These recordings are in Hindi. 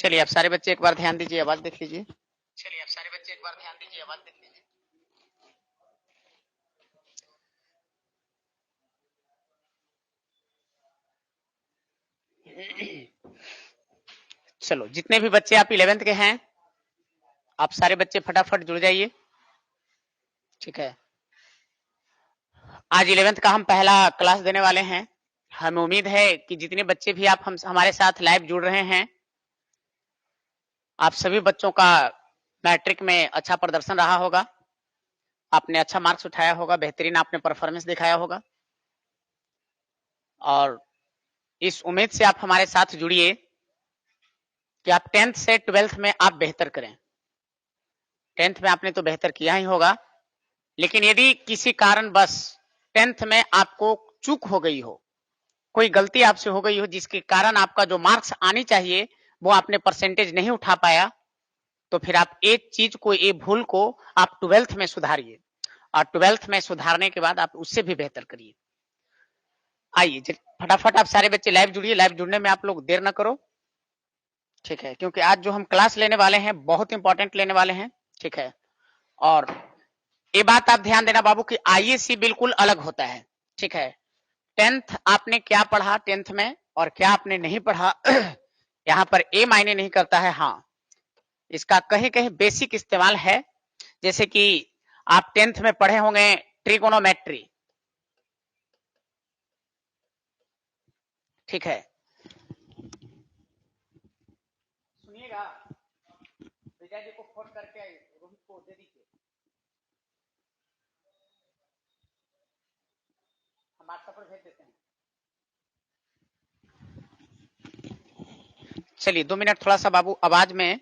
चलिए आप सारे बच्चे एक बार ध्यान दीजिए, आवाज देख लीजिए। चलो जितने भी बच्चे आप 11th के हैं, आप सारे बच्चे फटाफट जुड़ जाइए। ठीक है, आज 11th का हम पहला क्लास देने वाले हैं। हमें उम्मीद है कि जितने बच्चे भी आप हमारे साथ लाइव जुड़ रहे हैं, आप सभी बच्चों का मैट्रिक में अच्छा प्रदर्शन रहा होगा, आपने अच्छा मार्क्स उठाया होगा, बेहतरीन आपने परफॉर्मेंस दिखाया होगा। और इस उम्मीद से आप हमारे साथ जुड़िए कि आप 10th से 12th में आप बेहतर करें। 10th में आपने तो बेहतर किया ही होगा, लेकिन यदि किसी कारणवश 10th में आपको चूक हो गई हो, कोई गलती आपसे हो गई हो जिसके कारण आपका जो मार्क्स आनी चाहिए वो आपने परसेंटेज नहीं उठा पाया, तो फिर आप एक चीज को, ये भूल को आप 12th में सुधारिए और 12th में सुधारने के बाद आप उससे भी बेहतर करिए। आइए फटाफट आप सारे बच्चे लाइव जुड़िए। लाइव जुड़ने में आप लोग देर ना करो, ठीक है, क्योंकि आज जो हम क्लास लेने वाले हैं बहुत इंपॉर्टेंट लेने वाले हैं। ठीक है, और ये बात आप ध्यान देना बाबू कि आईएससी बिल्कुल अलग होता है। ठीक है, 10th आपने क्या पढ़ा 10th में और क्या आपने नहीं पढ़ा यहाँ पर ए मायने नहीं करता है। हाँ, इसका कहीं कहीं बेसिक इस्तेमाल है, जैसे कि आप 10th में पढ़े होंगे ट्रिगोनोमेट्री। ठीक है, सुनिएगा, विजय जी को फोन करके रोहित को दे दीजिए, हम व्हाट्सएप पर भेज देते हैं। चलिए 2 मिनट थोड़ा सा बाबू आवाज में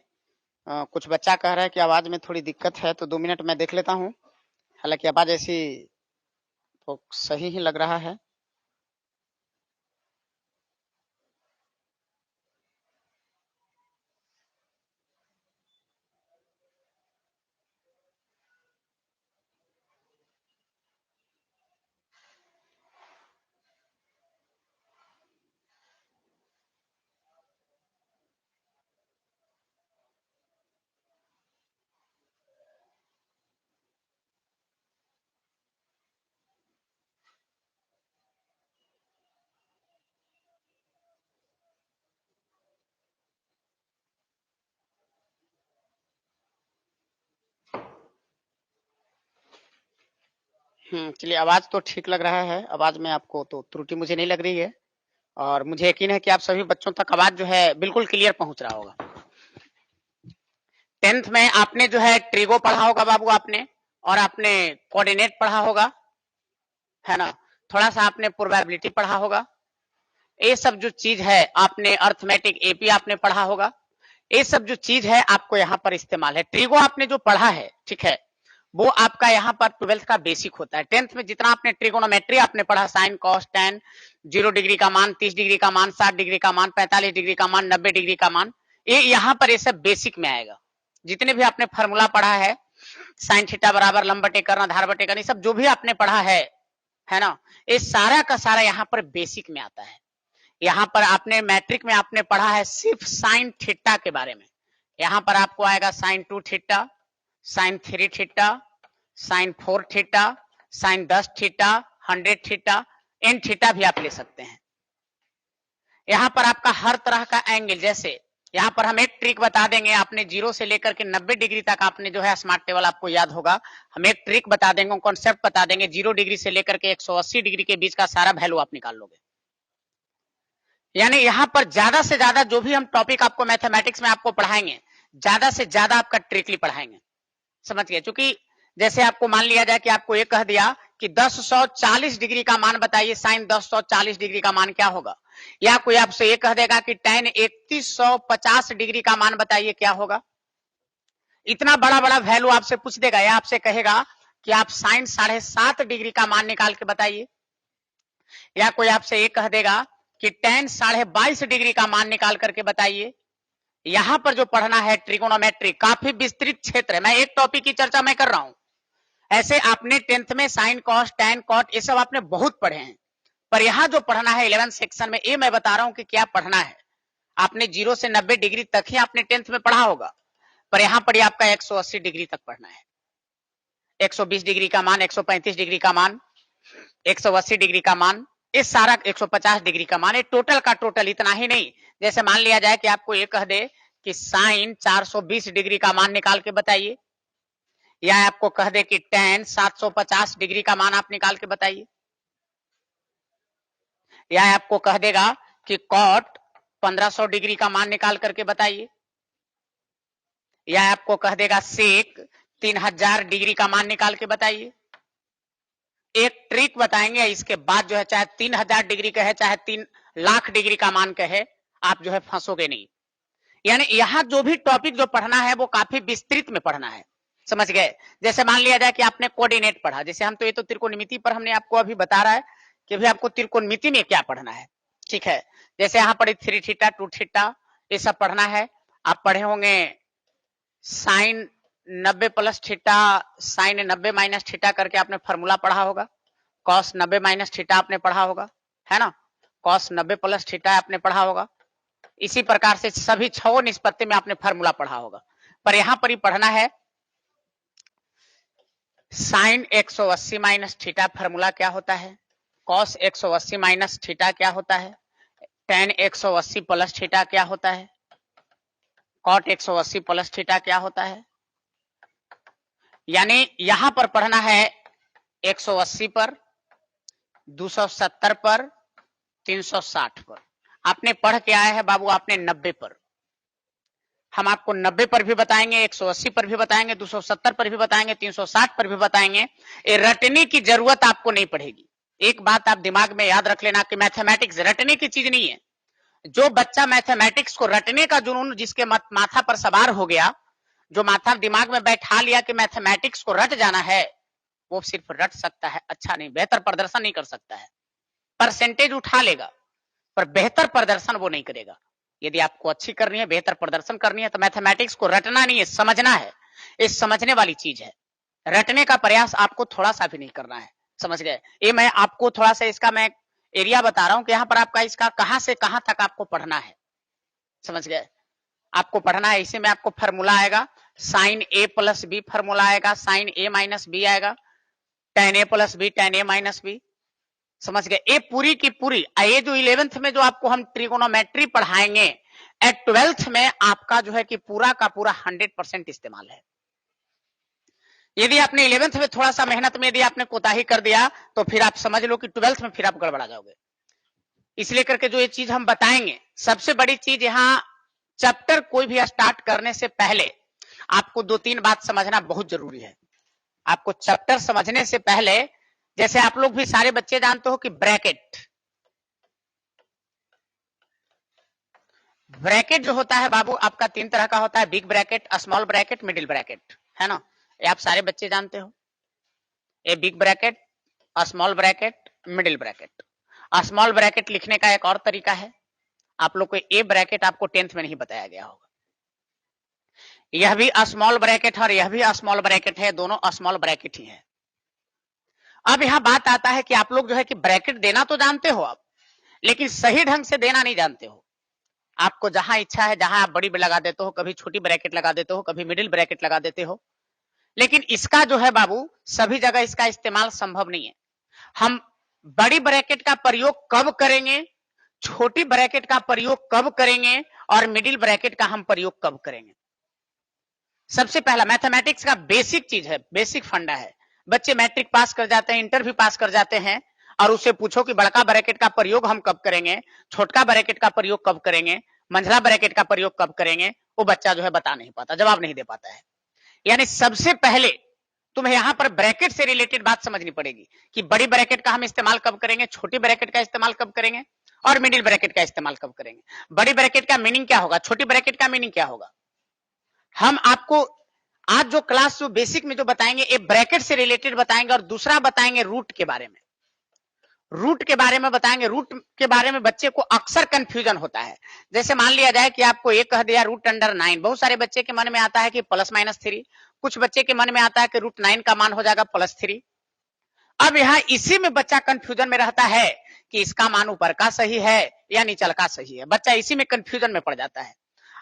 कुछ बच्चा कह रहा है कि आवाज में थोड़ी दिक्कत है, तो 2 मिनट मैं देख लेता हूँ। हालांकि आवाज ऐसी तो सही ही लग रहा है। चलिए आवाज तो ठीक लग रहा है, आवाज में आपको तो त्रुटि मुझे नहीं लग रही है, और मुझे यकीन है कि आप सभी बच्चों तक आवाज जो है बिल्कुल क्लियर पहुंच रहा होगा। 10th में आपने जो है ट्रिगो पढ़ा होगा बाबू आपने, और आपने कोऑर्डिनेट पढ़ा होगा, है ना, थोड़ा सा आपने प्रोबेबिलिटी पढ़ा होगा, ये सब जो चीज है आपने अर्थमेटिक एपी आपने पढ़ा होगा, ये सब जो चीज है आपको यहाँ पर इस्तेमाल है। ट्रिगो आपने जो पढ़ा है, ठीक है, वो आपका यहाँ पर 12th का बेसिक होता है। 10th में जितना आपने ट्रिगोनोमेट्री आपने पढ़ा, साइन कॉस टेन, 0 डिग्री का मान, 30 डिग्री का मान, 60 डिग्री का मान, 45 डिग्री का मान, 90 डिग्री का मान, ये यहाँ पर ये सब बेसिक में आएगा। जितने भी आपने फार्मूला पढ़ा है, साइन थीटा बराबर लंब बटे कर्ण, आधार बटे कर्ण, सब जो भी आपने पढ़ा है ना, ये सारा का सारा यहाँ पर बेसिक में आता है। यहाँ पर आपने मैट्रिक में आपने पढ़ा है सिर्फ साइन थीटा के बारे में। यहाँ पर आपको आएगा sine 2 theta, sine 3 theta, sine 4 theta, sine 10 theta, 100 theta, n theta भी आप ले सकते हैं। यहाँ पर आपका हर तरह का एंगल, जैसे यहाँ पर हम एक ट्रिक बता देंगे, आपने 0 से लेकर के 90 डिग्री तक आपने जो है स्मार्ट टेबल आपको याद होगा, हम एक ट्रिक बता देंगे, कॉन्सेप्ट बता देंगे, 0 डिग्री से लेकर के 180 डिग्री के बीच का सारा वैल्यू आप निकाल लोगे। यानी यहाँ पर ज्यादा से ज्यादा जो भी हम टॉपिक आपको मैथमेटिक्स में आपको पढ़ाएंगे, ज्यादा से ज्यादा आपका ट्रिकली पढ़ाएंगे, समझ गए। क्योंकि जैसे आपको मान लिया जाए कि आपको ये कह दिया कि 1040 डिग्री का मान बताइए, साइन 1040 डिग्री का मान क्या होगा, या कोई आपसे ये कह देगा कि tan 3150 डिग्री का मान बताइए क्या होगा। इतना बड़ा बड़ा वैल्यू आपसे पूछ देगा, या आपसे कहेगा कि आप साइन 7.5 डिग्री का मान निकाल के बताइए, या कोई आपसे ये कह देगा कि tan 22.5 डिग्री का मान निकाल करके बताइए। यहां पर जो पढ़ना है ट्रिगोनोमेट्री काफी विस्तृत क्षेत्र है, मैं एक टॉपिक की चर्चा मैं कर रहा हूं। ऐसे आपने 10th में साइन कॉस टैन कॉट ये सब आपने बहुत पढ़े हैं, पर यहां जो पढ़ना है 11 सेक्शन में, ये मैं बता रहा हूं कि क्या पढ़ना है। आपने 0 से 90 डिग्री तक ही आपने 10th में पढ़ा होगा, पर यहाँ पर आपका 180 डिग्री तक पढ़ना है। 120 डिग्री का मान, 135 डिग्री का मान, 180 डिग्री का मान, इस सारा 150 डिग्री का मान, टोटल का टोटल, इतना ही नहीं। जैसे मान लिया जाए कि आपको ये कह दे कि साइन 420 डिग्री का मान निकाल के बताइए, या आपको कह दे कि tan 750 डिग्री का मान आप निकाल के बताइए, या आपको कह देगा कि cot 1500 डिग्री का मान निकाल करके बताइए, या आपको कह देगा sec 3000 डिग्री का मान निकाल के बताइए। एक ट्रिक बताएंगे, इसके बाद जो है चाहे 3000 डिग्री का है चाहे 3 लाख डिग्री का मान कहे, आप जो है फंसोगे नहीं। यानी यहाँ जो भी टॉपिक जो पढ़ना है वो काफी विस्तृत में पढ़ना है, समझ गए। जैसे मान लिया जाए कि आपने कोऑर्डिनेट पढ़ा, जैसे हम तो ये तो त्रिकोणमिति पर हमने आपको अभी बता रहा है कि भाई आपको त्रिकोणमिति में क्या पढ़ना है, ठीक है। जैसे यहाँ पर 3 थीटा 2 थीटा ये सब पढ़ना है। आप पढ़े होंगे sine 90 plus theta, sine 90 minus theta करके आपने फॉर्मूला पढ़ा होगा। कॉस 90 माइनस थीटा आपने पढ़ा होगा, है ना। कॉस 90 प्लस थीटा आपने पढ़ा होगा। इसी प्रकार से सभी 6 निष्पत्ति में आपने फॉर्मूला पढ़ा होगा, पर यहां पर ही पढ़ना है साइन 180 माइनस थीटा फॉर्मूला क्या होता है, कॉस 180 माइनस थीटा क्या होता है, टेन 180 प्लस थीटा क्या होता है, कॉट 180 प्लस थीटा क्या होता है। यानी यहां पर पढ़ना है 180 पर, 270 पर, 360 पर। आपने पढ़ के आए हैं बाबू आपने 90 पर, हम आपको 90 पर भी बताएंगे, 180 पर भी बताएंगे, 270 पर भी बताएंगे, 360 पर भी बताएंगे। ये रटने की जरूरत आपको नहीं पड़ेगी। एक बात आप दिमाग में याद रख लेना कि मैथमेटिक्स रटने की चीज नहीं है। जो बच्चा मैथमेटिक्स को रटने का जुनून जिसके माथा पर सवार हो गया, जो माथा दिमाग में बैठा लिया कि मैथमेटिक्स को रट जाना है, वो सिर्फ रट सकता है, अच्छा नहीं, बेहतर प्रदर्शन नहीं कर सकता है। परसेंटेज उठा लेगा पर बेहतर प्रदर्शन वो नहीं करेगा। यदि आपको अच्छी करनी है, बेहतर प्रदर्शन करनी है, तो मैथमेटिक्स को रटना नहीं है, समझना है। ये समझने वाली चीज है, रटने का प्रयास आपको थोड़ा सा भी नहीं करना है, समझ गए। ये मैं आपको थोड़ा सा इसका मैं एरिया बता रहा हूं कि यहाँ पर आपका इसका कहां से कहां तक आपको पढ़ना है, समझ गए। आपको पढ़ना है, इसी में आपको फॉर्मूला आएगा साइन ए प्लस बी, फॉर्मूला आएगा साइन ए माइनस बी आएगा, टेन ए प्लस बी, टेन ए माइनस बी, समझ गए। ये पूरी की पूरी, ये जो 11th में जो आपको हम ट्रिगोनोमेट्री पढ़ाएंगे, एट 12th में आपका जो है कि पूरा का पूरा 100% इस्तेमाल है। यदि आपने 11th में थोड़ा सा मेहनत में यदि आपने कोताही कर दिया तो फिर आप समझ लो कि 12th में फिर आप गड़बड़ा जाओगे। इसलिए करके जो ये चीज हम बताएंगे, सबसे बड़ी चीज यहाँ चैप्टर कोई भी स्टार्ट करने से पहले आपको 2-3 बात समझना बहुत जरूरी है। आपको चैप्टर समझने से पहले, जैसे आप लोग भी सारे बच्चे जानते हो कि ब्रैकेट जो होता है बाबू आपका 3 तरह का होता है, big bracket, small bracket, middle bracket, है ना। ये आप सारे बच्चे जानते हो। A big bracket, small bracket, middle bracket. Small bracket लिखने का एक और तरीका है, आप लोग को ए ब्रैकेट आपको 10th में नहीं बताया गया होगा। यह भी स्मॉल ब्रैकेट है और यह भी स्मॉल ब्रैकेट है, दोनों स्मॉल ब्रैकेट ही है। अब यहां बात आता है कि आप लोग जो है कि ब्रैकेट देना तो जानते हो आप, लेकिन सही ढंग से देना नहीं जानते हो। आपको जहां इच्छा है, जहां आप बड़ी लगा देते हो, कभी छोटी ब्रैकेट लगा देते हो, कभी मिडिल ब्रैकेट लगा देते हो, लेकिन इसका जो है बाबू सभी जगह इसका इस्तेमाल संभव नहीं है। हम बड़ी ब्रैकेट का प्रयोग कब करेंगे, छोटी ब्रैकेट का प्रयोग कब करेंगे और मिडिल ब्रैकेट का हम प्रयोग कब करेंगे। सबसे पहला मैथमेटिक्स का बेसिक चीज है, बेसिक फंडा है। बच्चे मैट्रिक पास कर जाते हैं, इंटर भी पास कर जाते हैं, और उससे पूछो कि बड़का ब्रैकेट का प्रयोग हम कब करेंगे, छोटका ब्रैकेट का प्रयोग कब करेंगे, मंझला ब्रैकेट का प्रयोग कब करेंगे, वो बच्चा जो है बता नहीं पाता, जवाब नहीं दे पाता है। यानी सबसे पहले तुम्हें यहां पर ब्रैकेट से रिलेटेड बात समझनी पड़ेगी कि बड़ी ब्रैकेट का हम इस्तेमाल कब करेंगे, छोटी ब्रैकेट का इस्तेमाल कब करेंगे और मिडिल ब्रैकेट का इस्तेमाल कब करेंगे। बड़ी ब्रैकेट का मीनिंग क्या होगा, छोटी ब्रैकेट का मीनिंग क्या होगा। हम आपको आज जो क्लास जो बेसिक में जो बताएंगे, एक ब्रैकेट से रिलेटेड बताएंगे, और दूसरा बताएंगे रूट के बारे में। रूट के बारे में बताएंगे। रूट के बारे में बच्चे को अक्सर कंफ्यूजन होता है। जैसे मान लिया जाए कि आपको एक कह दिया रूट अंडर 9, बहुत सारे बच्चे के मन में आता है कि +-3, कुछ बच्चे के मन में आता है कि रूट 9 का मान हो जाएगा +3। अब यहाँ इसी में बच्चा कंफ्यूजन में रहता है कि इसका मान ऊपर का सही है या नीचल का सही है। बच्चा इसी में कंफ्यूजन में पड़ जाता है।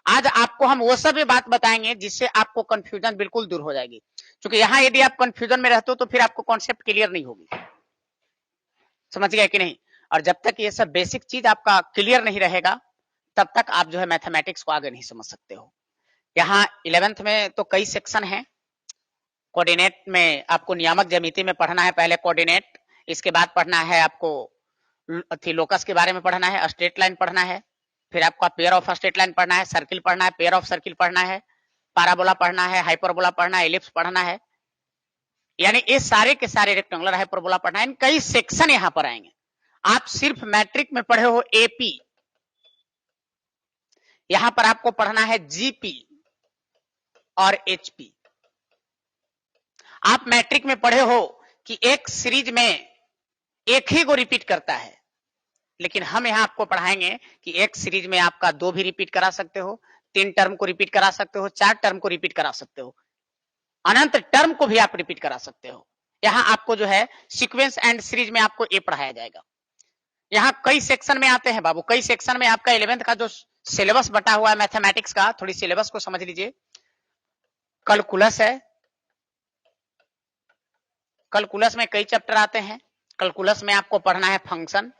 आज आपको हम वो सब बात बताएंगे जिससे आपको कंफ्यूजन बिल्कुल दूर हो जाएगी, क्योंकि यहाँ यदि आप कंफ्यूजन में रहते हो तो फिर आपको कॉन्सेप्ट क्लियर नहीं होगी। समझ गए कि नहीं? और जब तक ये सब बेसिक चीज आपका क्लियर नहीं रहेगा तब तक आप जो है मैथमेटिक्स को आगे नहीं समझ सकते हो। यहाँ 11th में तो कई सेक्शन हैं। कोऑर्डिनेट में आपको नियामक ज्यामिति में पढ़ना है पहले कोऑर्डिनेट, इसके बाद पढ़ना है आपको लोकस के बारे में पढ़ना है, स्ट्रेट लाइन पढ़ना है, फिर आपका पेयर ऑफ स्ट्रेट लाइन पढ़ना है, सर्किल पढ़ना है, पेयर ऑफ सर्किल पढ़ना है, पैराबोला पढ़ना है, हाइपरबोला पढ़ना है, एलिप्स पढ़ना है, यानी ये सारे के सारे रेक्टेंगुलर हाइपरबोला पढ़ना है। कई सेक्शन यहाँ पर आएंगे। आप सिर्फ मैट्रिक में पढ़े हो एपी, यहां पर आपको पढ़ना है जीपी और एचपी। आप मैट्रिक में पढ़े हो कि एक सीरीज में एक ही को रिपीट करता है, लेकिन हम यहां आपको पढ़ाएंगे कि एक सीरीज में आपका 2 भी रिपीट करा सकते हो, 3 टर्म को रिपीट करा सकते हो, 4 टर्म को रिपीट करा सकते हो, अनंत टर्म को भी आप रिपीट करा सकते हो। यहां आपको जो है सीक्वेंस एंड सीरीज में आपको ये पढ़ाया जाएगा। यहाँ कई सेक्शन में आते हैं बाबू, कई सेक्शन में आपका 11th का जो सिलेबस बटा हुआ है मैथमेटिक्स का, थोड़ी सिलेबस को समझ लीजिए। कैलकुलस है, कैलकुलस में कई चैप्टर आते हैं। कैलकुलस में आपको पढ़ना है फंक्शन,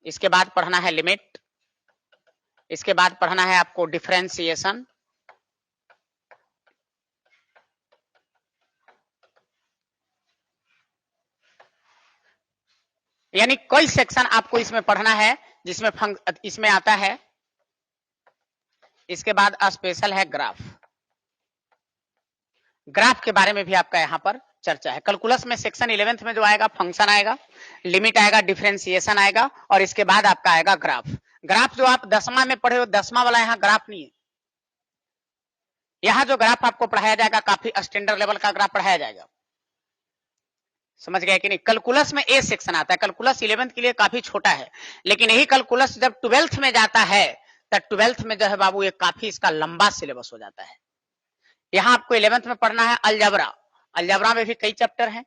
इसके बाद पढ़ना है लिमिट, इसके बाद पढ़ना है आपको डिफरेंशिएशन, यानी कई सेक्शन आपको इसमें पढ़ना है जिसमें इसमें आता है। इसके बाद स्पेशल है ग्राफ, ग्राफ के बारे में भी आपका यहां पर चर्चा है। कैलकुलस में सेक्शन 11th में जो आएगा फंक्शन आएगा, लिमिट आएगा, डिफरेंशिएशन आएगा और इसके बाद आपका आएगा ग्राफ। ग्राफ जो आप 10वां में पढ़े हो, 10वां वाला यहाँ ग्राफ नहीं है। यहाँ जो ग्राफ आपको पढ़ाया जाएगा काफी स्टैंडर्ड लेवल का ग्राफ पढ़ाया जाएगा। समझ गए कि नहीं? कैलकुलस में ए सेक्शन आता है। कैलकुलस 11th के लिए काफी छोटा है, लेकिन यही कैलकुलस जब 12th में जाता है तब 12th में जो है बाबू ये काफी इसका लंबा सिलेबस हो जाता है। यहाँ आपको 11th में पढ़ना है अलजबरा, अलजबरा में भी कई चैप्टर हैं।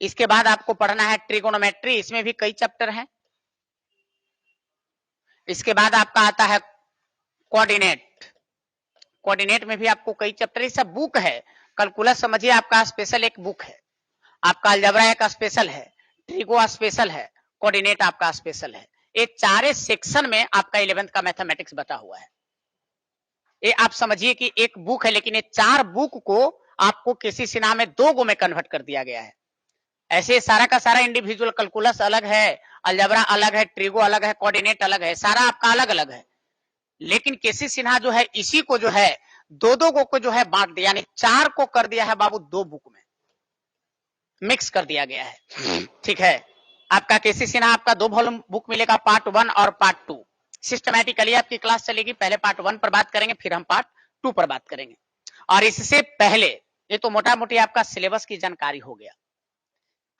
इसके बाद आपको पढ़ना है ट्रिगोनोमेट्री, इसमें भी कई चैप्टर हैं। इसके बाद आपका आता है कोऑर्डिनेट, कोऑर्डिनेट में भी आपको कई चैप्टर, ये सब बुक है। कैलकुलस समझिए आपका स्पेशल एक बुक है, आपका अलजबरा एक स्पेशल है, ट्रिगो स्पेशल है, कोऑर्डिनेट आपका स्पेशल है। ये चारे सेक्शन में आपका 11th का मैथमेटिक्स बता हुआ है। ये आप समझिए कि एक बुक है, लेकिन ये 4 बुक को आपको किसी सिन्हा में 2 गो में कन्वर्ट कर दिया गया है। ऐसे सारा का सारा इंडिविजुअल, कैलकुलस अलग है, अलजबरा अलग है, ट्रिगो अलग है, कोऑर्डिनेट अलग है, सारा आपका अलग अलग है। लेकिन केसी सिन्हा जो है इसी को जो है 2-2 गो को जो है बांट दिया, यानी 4 को कर दिया है बाबू 2 बुक में मिक्स कर दिया गया है। ठीक है, आपका केसी सिन्हा आपका 2 वॉल्यूम बुक मिलेगा, पार्ट 1 और पार्ट 2। सिस्टमैटिकली आपकी क्लास चलेगी, पहले पार्ट 1 पर बात करेंगे, फिर हम पार्ट 2 पर बात करेंगे। और इससे पहले ये तो मोटा मोटी आपका सिलेबस की जानकारी हो गया।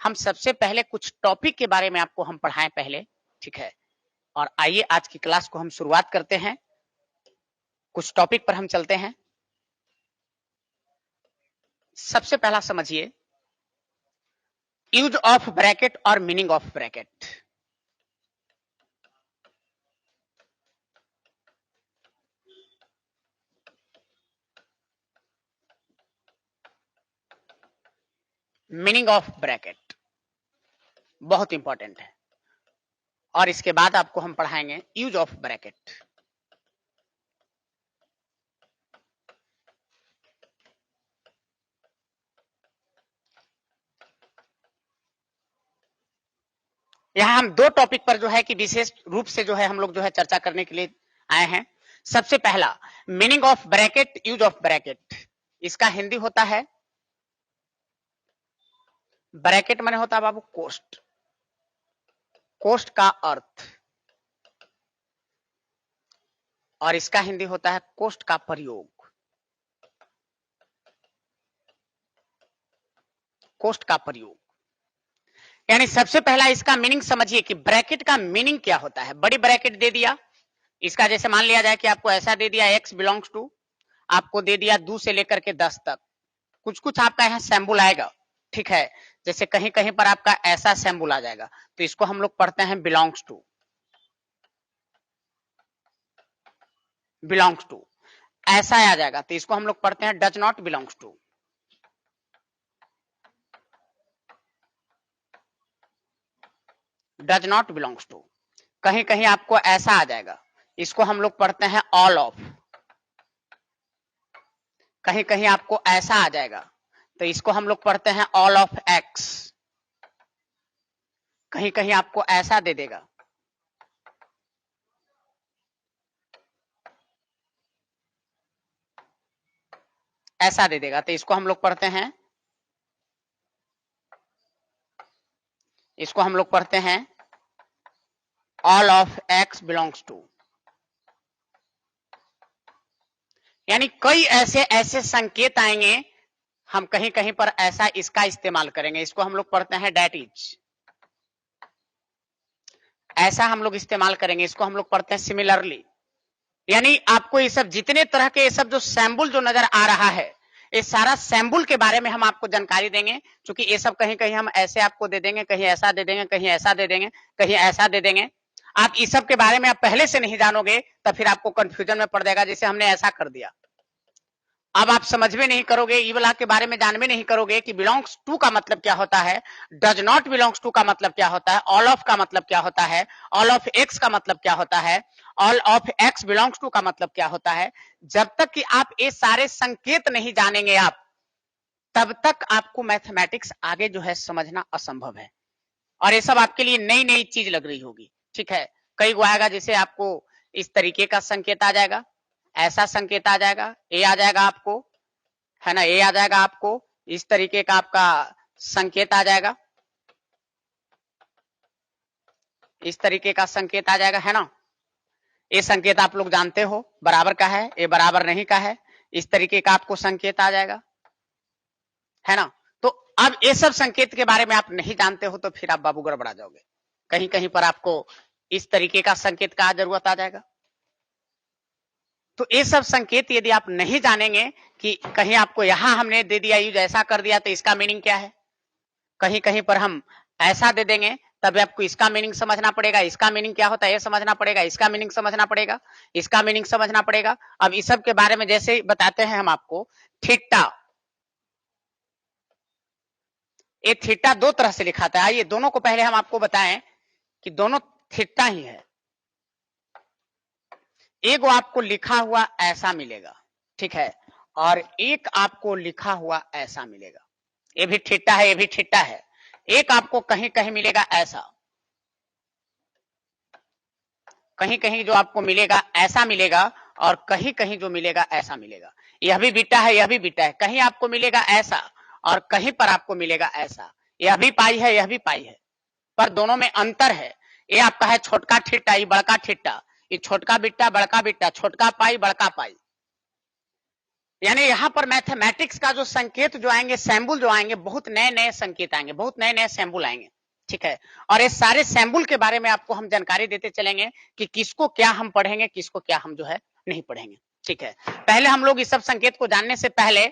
हम सबसे पहले कुछ टॉपिक के बारे में आपको हम पढ़ाएं पहले, ठीक है। और आइए आज की क्लास को हम शुरुआत करते हैं, कुछ टॉपिक पर हम चलते हैं। सबसे पहला समझिए यूज ऑफ ब्रैकेट और meaning of bracket. Meaning of bracket बहुत इंपॉर्टेंट है, और इसके बाद आपको हम पढ़ाएंगे यूज ऑफ ब्रैकेट। यहां हम 2 टॉपिक पर जो है कि विशेष रूप से जो है हम लोग जो है चर्चा करने के लिए आए हैं। सबसे पहला meaning of bracket, use of bracket. इसका हिंदी होता है, ब्रैकेट माने होता है बाबू कोष्ठ, कोष्ठ का अर्थ, और इसका हिंदी होता है कोष्ठ का प्रयोग, कोष्ठ का प्रयोग। यानी सबसे पहला इसका मीनिंग समझिए कि ब्रैकेट का मीनिंग क्या होता है। बड़ी ब्रैकेट दे दिया, इसका जैसे मान लिया जाए कि आपको ऐसा दे दिया x बिलोंग्स टू, आपको दे दिया 2 से लेकर के 10 तक, कुछ कुछ आपका यहाँ सैम्बल आएगा, ठीक है। जैसे कहीं कहीं पर आपका ऐसा सैम्बुल आ जाएगा तो इसको हम लोग पढ़ते हैं बिलोंग्स टू। बिलोंग्स टू ऐसा आ जाएगा तो इसको हम लोग पढ़ते हैं does not belongs to. Does not belongs to. कहीं कहीं आपको ऐसा आ जाएगा, इसको हम लोग पढ़ते हैं ऑल ऑफ। कहीं कहीं आपको ऐसा आ जाएगा तो इसको हम लोग पढ़ते हैं ऑल ऑफ एक्स। कहीं कहीं आपको ऐसा दे देगा, ऐसा दे देगा तो इसको हम लोग पढ़ते हैं, इसको हम लोग पढ़ते हैं all of x belongs to. यानी कई ऐसे ऐसे संकेत आएंगे, हम कहीं कहीं पर ऐसा इसका इस्तेमाल करेंगे, इसको हम लोग पढ़ते हैं डेट इज। ऐसा हम लोग इस्तेमाल करेंगे, इसको हम लोग पढ़ते हैं सिमिलरली। यानी आपको ये सब जितने तरह के ये सब जो सैम्बुल जो नजर आ रहा है, ये सारा सैम्बुल के बारे में हम आपको जानकारी देंगे, क्योंकि ये सब कहीं कहीं हम ऐसे आपको दे देंगे, कहीं ऐसा दे देंगे, कहीं ऐसा दे देंगे, कहीं ऐसा दे देंगे। आप इस सब के बारे में आप पहले से नहीं जानोगे तो फिर आपको कंफ्यूजन में पड़ जाएगा, जैसे हमने ऐसा कर दिया। अब आप समझ में नहीं करोगे, ई वाला के बारे में जान में नहीं करोगे कि बिलोंग्स टू का मतलब क्या होता है, डज नॉट बिलोंग्स टू का मतलब क्या होता है, ऑल ऑफ का मतलब क्या होता है, ऑल ऑफ एक्स का मतलब क्या होता है, all of x belongs to का मतलब क्या होता है। जब तक कि आप ये सारे संकेत नहीं जानेंगे आप, तब तक आपको मैथमेटिक्स आगे जो है समझना असंभव है, और ये सब आपके लिए नई नई चीज लग रही होगी। ठीक है, कई गो आएगा, जैसे आपको इस तरीके का संकेत आ जाएगा, ऐसा संकेत आ जाएगा, ए आ जाएगा आपको, है ना, ए आ जाएगा आपको, इस तरीके का आपका संकेत आ जाएगा, इस तरीके का संकेत आ जाएगा, है ना। ये संकेत आप लोग जानते हो बराबर का है, ये बराबर नहीं का है, इस तरीके का आपको संकेत आ जाएगा, है ना। तो अब ये सब संकेत के बारे में आप नहीं जानते हो तो फिर आप बाबू गड़बड़ा जाओगे। कहीं कहीं पर आपको इस तरीके का संकेत का जरूरत आ जाएगा। तो ये सब संकेत यदि आप नहीं जानेंगे कि कहीं आपको यहां हमने दे दिया यूज ऐसा कर दिया तो इसका मीनिंग क्या है, कहीं कहीं पर हम ऐसा दे देंगे तब आपको इसका मीनिंग समझना पड़ेगा, इसका मीनिंग क्या होता है ये समझना पड़ेगा, इसका मीनिंग समझना पड़ेगा, इसका मीनिंग समझना पड़ेगा। अब इस सब के बारे में जैसे बताते हैं हम आपको, थीटा, ये थीटा दो तरह से लिखा था। आइए दोनों को पहले हम आपको बताएं कि दोनों थीटा ही है। एक आपको लिखा हुआ ऐसा मिलेगा, ठीक है, और एक आपको लिखा हुआ ऐसा मिलेगा। ये भी थीटा है, ये भी थीटा है। एक आपको कहीं कहीं मिलेगा ऐसा, कहीं कहीं जो आपको मिलेगा ऐसा मिलेगा, और कहीं कहीं जो मिलेगा ऐसा मिलेगा। यह भी बीटा है, यह भी बीटा है, कहीं आपको मिलेगा ऐसा और कहीं पर आपको मिलेगा ऐसा। यह भी पाई है, यह भी पाई है, पर दोनों में अंतर है। ये आपका है छोटका थीटा, ये बड़का थीटा, ये छोटका बीटा बड़का बीटा, छोटका पाई बड़का पाई। यानी यहाँ पर मैथमेटिक्स का जो संकेत जो आएंगे, सैम्बुल जो आएंगे, बहुत नए नए संकेत आएंगे, बहुत नए नए सैम्बुल आएंगे। ठीक है, और इस सारे सैम्बुल के बारे में आपको हम जानकारी देते चलेंगे कि किसको क्या हम पढ़ेंगे, किसको क्या हम जो है नहीं पढ़ेंगे। ठीक है, पहले हम लोग इस सब संकेत को जानने से पहले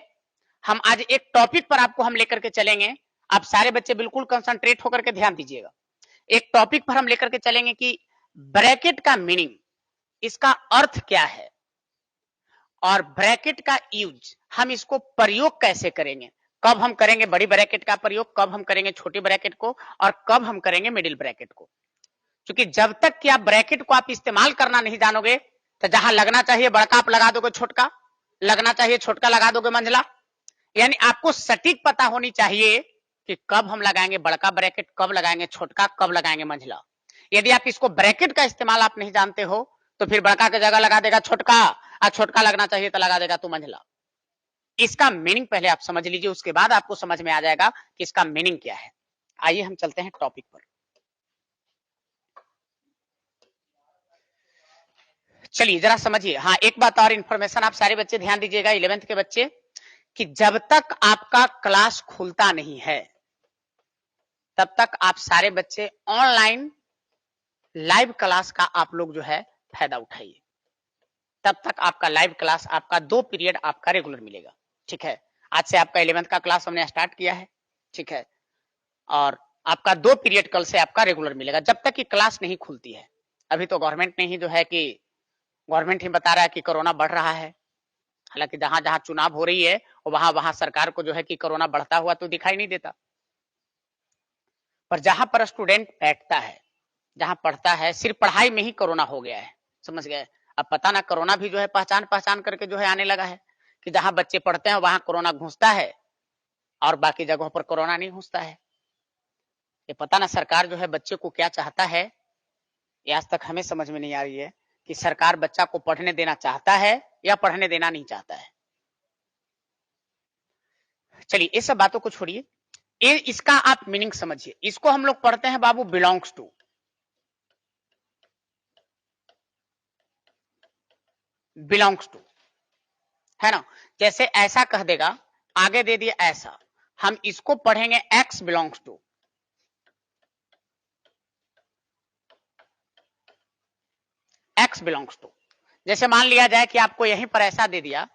हम आज एक टॉपिक पर आपको हम लेकर के चलेंगे। आप सारे बच्चे बिल्कुल कंसंट्रेट होकर के ध्यान दीजिएगा। एक टॉपिक पर हम लेकर के चलेंगे कि ब्रैकेट का मीनिंग, इसका अर्थ क्या है, और ब्रैकेट का यूज हम इसको प्रयोग कैसे करेंगे, कब हम करेंगे बड़ी ब्रैकेट का प्रयोग, कब हम करेंगे छोटी ब्रैकेट को, और कब हम करेंगे मिडिल ब्रैकेट को। क्योंकि जब तक कि आप ब्रैकेट को आप इस्तेमाल करना नहीं जानोगे तो जहां लगना चाहिए बड़का आप लगा दोगे छोटका, लगना चाहिए छोटका लगा दोगे मंझला। यानी आपको सटीक पता होनी चाहिए कि कब हम लगाएंगे बड़का ब्रैकेट, कब लगाएंगे छोटका, कब लगाएंगे मंझला। यदि आप इसको ब्रैकेट का इस्तेमाल आप नहीं जानते हो तो फिर बड़का की जगह लगा देगा छोटका, और छोटका लगना चाहिए तो लगा देगा तो मंझला। इसका मीनिंग पहले आप समझ लीजिए, उसके बाद आपको समझ में आ जाएगा कि इसका मीनिंग क्या है। आइए हम चलते हैं टॉपिक पर। चलिए जरा समझिए। हाँ, एक बात और इंफॉर्मेशन आप सारे बच्चे ध्यान दीजिएगा, 11th के बच्चे, कि जब तक आपका क्लास खुलता नहीं है तब तक आप सारे बच्चे ऑनलाइन लाइव क्लास का आप लोग जो है फायदा उठाइए। तब तक आपका लाइव क्लास, आपका 2 पीरियड आपका रेगुलर मिलेगा। ठीक है, आज से आपका 11th का क्लास हमने स्टार्ट किया है। ठीक है, और आपका 2 पीरियड कल से आपका रेगुलर मिलेगा जब तक कि क्लास नहीं खुलती है। अभी तो गवर्नमेंट ने ही जो है कि गवर्नमेंट ही बता रहा है कि कोरोना बढ़ रहा है। हालांकि जहां जहां चुनाव हो रही है वहां वहां सरकार को जो है कि कोरोना बढ़ता हुआ तो दिखाई नहीं देता, पर जहां पर स्टूडेंट बैठता है, जहां पढ़ता है, सिर्फ पढ़ाई में ही कोरोना हो गया है, समझ गए। अब पता ना कोरोना भी जो है पहचान पहचान करके जो है आने लगा है कि जहां बच्चे पढ़ते हैं वहां कोरोना घुसता है और बाकी जगहों पर कोरोना नहीं घुसता है। ये पता ना सरकार जो है बच्चे को क्या चाहता है, ये आज तक हमें समझ में नहीं आ रही है कि सरकार बच्चा को पढ़ने देना चाहता है या पढ़ने देना नहीं चाहता है। चलिए इस सब बातों को छोड़िए, ये इसका आप मीनिंग समझिए। इसको हम लोग पढ़ते हैं बाबू बिलोंग्स टू, बिलोंग्स टू, है ना। जैसे ऐसा कह देगा, आगे दे दिया ऐसा, हम इसको पढ़ेंगे x belongs to, x belongs to. जैसे मान लिया जाए कि आपको यहीं पर ऐसा दे दिया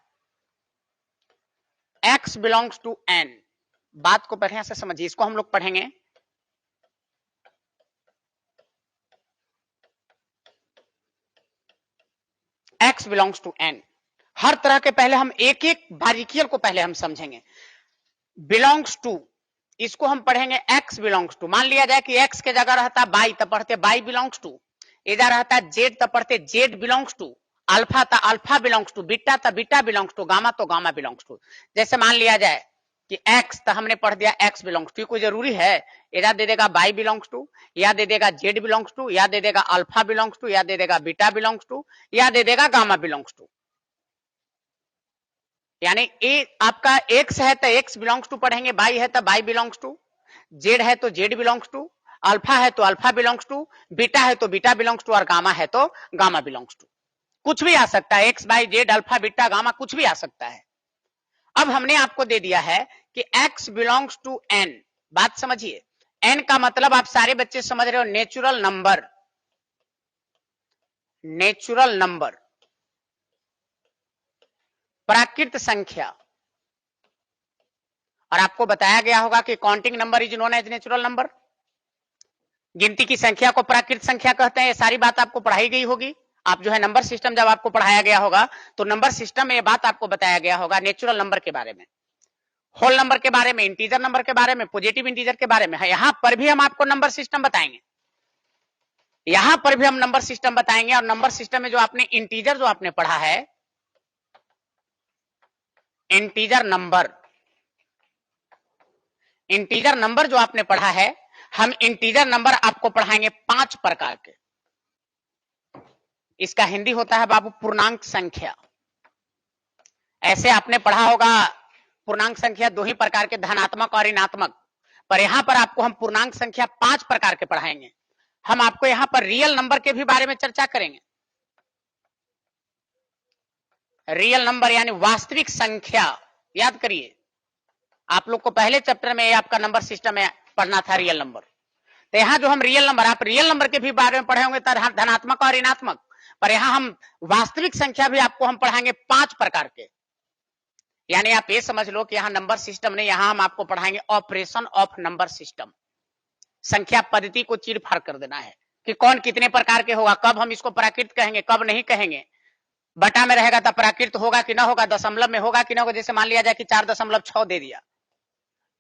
एक्स बिलोंग्स टू एन, बात को बढ़िया से समझिए, इसको हम लोग पढ़ेंगे एक्स बिलोंग्स टू एन। हर तरह के पहले हम एक एक बारीकियों को पहले हम समझेंगे। बिलोंग्स टू, इसको हम पढ़ेंगे एक्स बिलोंग्स टू। मान लिया जाए कि एक्स के जगह रहता बाई, तब पढ़ते बाई बिलोंग्स टू। इधर रहता जेड, तब पढ़ते जेड बिलोंग्स टू। अल्फा था अल्फा बिलोंग्स टू, बीटा था बीटा बिलोंग्स टू, गामा तो गामा बिलोंग्स टू। जैसे मान लिया जाए कि एक्स, तो हमने पढ़ दिया एक्स बिलोंग्स टू, कोई जरूरी है इधर दे देगा बाई बिलोंग्स टू, या दे देगा जेड बिलोंग्स टू, या दे देगा अल्फा बिलोंग्स टू, या दे देगा बीटा बिलोंग्स टू, या दे देगा गामा बिलोंग्स टू। यानी ए आपका एक्स है तो एक्स बिलोंग्स टू पढ़ेंगे, बाई है तो बाई बिलोंग्स टू, जेड है तो जेड बिलोंग्स टू, अल्फा है तो अल्फा बिलोंग्स टू, बीटा है तो बीटा बिलोंग्स टू, और गामा है तो गामा बिलोंग्स टू। कुछ भी आ सकता है, x by Z alpha beta gamma कुछ भी आ सकता है। अब हमने आपको दे दिया है कि x बिलोंग्स टू n, बात समझिए। n का मतलब आप सारे बच्चे समझ रहे हो, नेचुरल नंबर, नेचुरल नंबर, प्राकृत संख्या। और आपको बताया गया होगा कि counting number is known as natural number, गिनती की संख्या को प्राकृत संख्या कहते हैं। ये सारी बात आपको पढ़ाई गई होगी। आप जो है नंबर सिस्टम जब आपको पढ़ाया गया होगा तो नंबर सिस्टम में ये बात आपको बताया गया होगा, नेचुरल नंबर के बारे में, होल नंबर के बारे में, इंटीजर नंबर के बारे में, पॉजिटिव इंटीजर के बारे में। यहां पर भी हम आपको नंबर सिस्टम बताएंगे, यहां पर भी हम नंबर सिस्टम बताएंगे। और नंबर सिस्टम में जो आपने इंटीजर जो आपने पढ़ा है, इंटीजर नंबर, इंटीजर नंबर जो आपने पढ़ा है, हम इंटीजर नंबर आपको पढ़ाएंगे 5 प्रकार के। इसका हिंदी होता है बाबू पूर्णांक संख्या। ऐसे आपने पढ़ा होगा पूर्णांक संख्या 2 ही प्रकार के, धनात्मक और ऋणात्मक, पर यहां पर आपको हम पूर्णांक संख्या 5 प्रकार के पढ़ाएंगे। हम आपको यहां पर रियल नंबर के भी बारे में चर्चा करेंगे। रियल नंबर यानी वास्तविक संख्या, याद करिए आप लोग को पहले चैप्टर में आपका नंबर सिस्टम में पढ़ना था रियल नंबर। तो यहां जो हम रियल नंबर, आप रियल नंबर के भी बारे में पढ़े होंगे, धनात्मक और ऋणात्मक, पर यहां हम वास्तविक संख्या भी आपको हम पढ़ाएंगे 5 प्रकार के। यानी आप ये समझ लो कि यहां नंबर सिस्टम नहीं, यहां हम आपको पढ़ाएंगे ऑपरेशन ऑफ नंबर सिस्टम। संख्या पद्धति को चीर फाड़ कर देना है कि कौन कितने प्रकार के होगा, कब हम इसको प्राकृत कहेंगे, कब नहीं कहेंगे, बटा में रहेगा तो प्राकृत होगा कि ना होगा, दशमलव में होगा कि ना होगा। जैसे मान लिया जाए कि 4.6 दे दिया,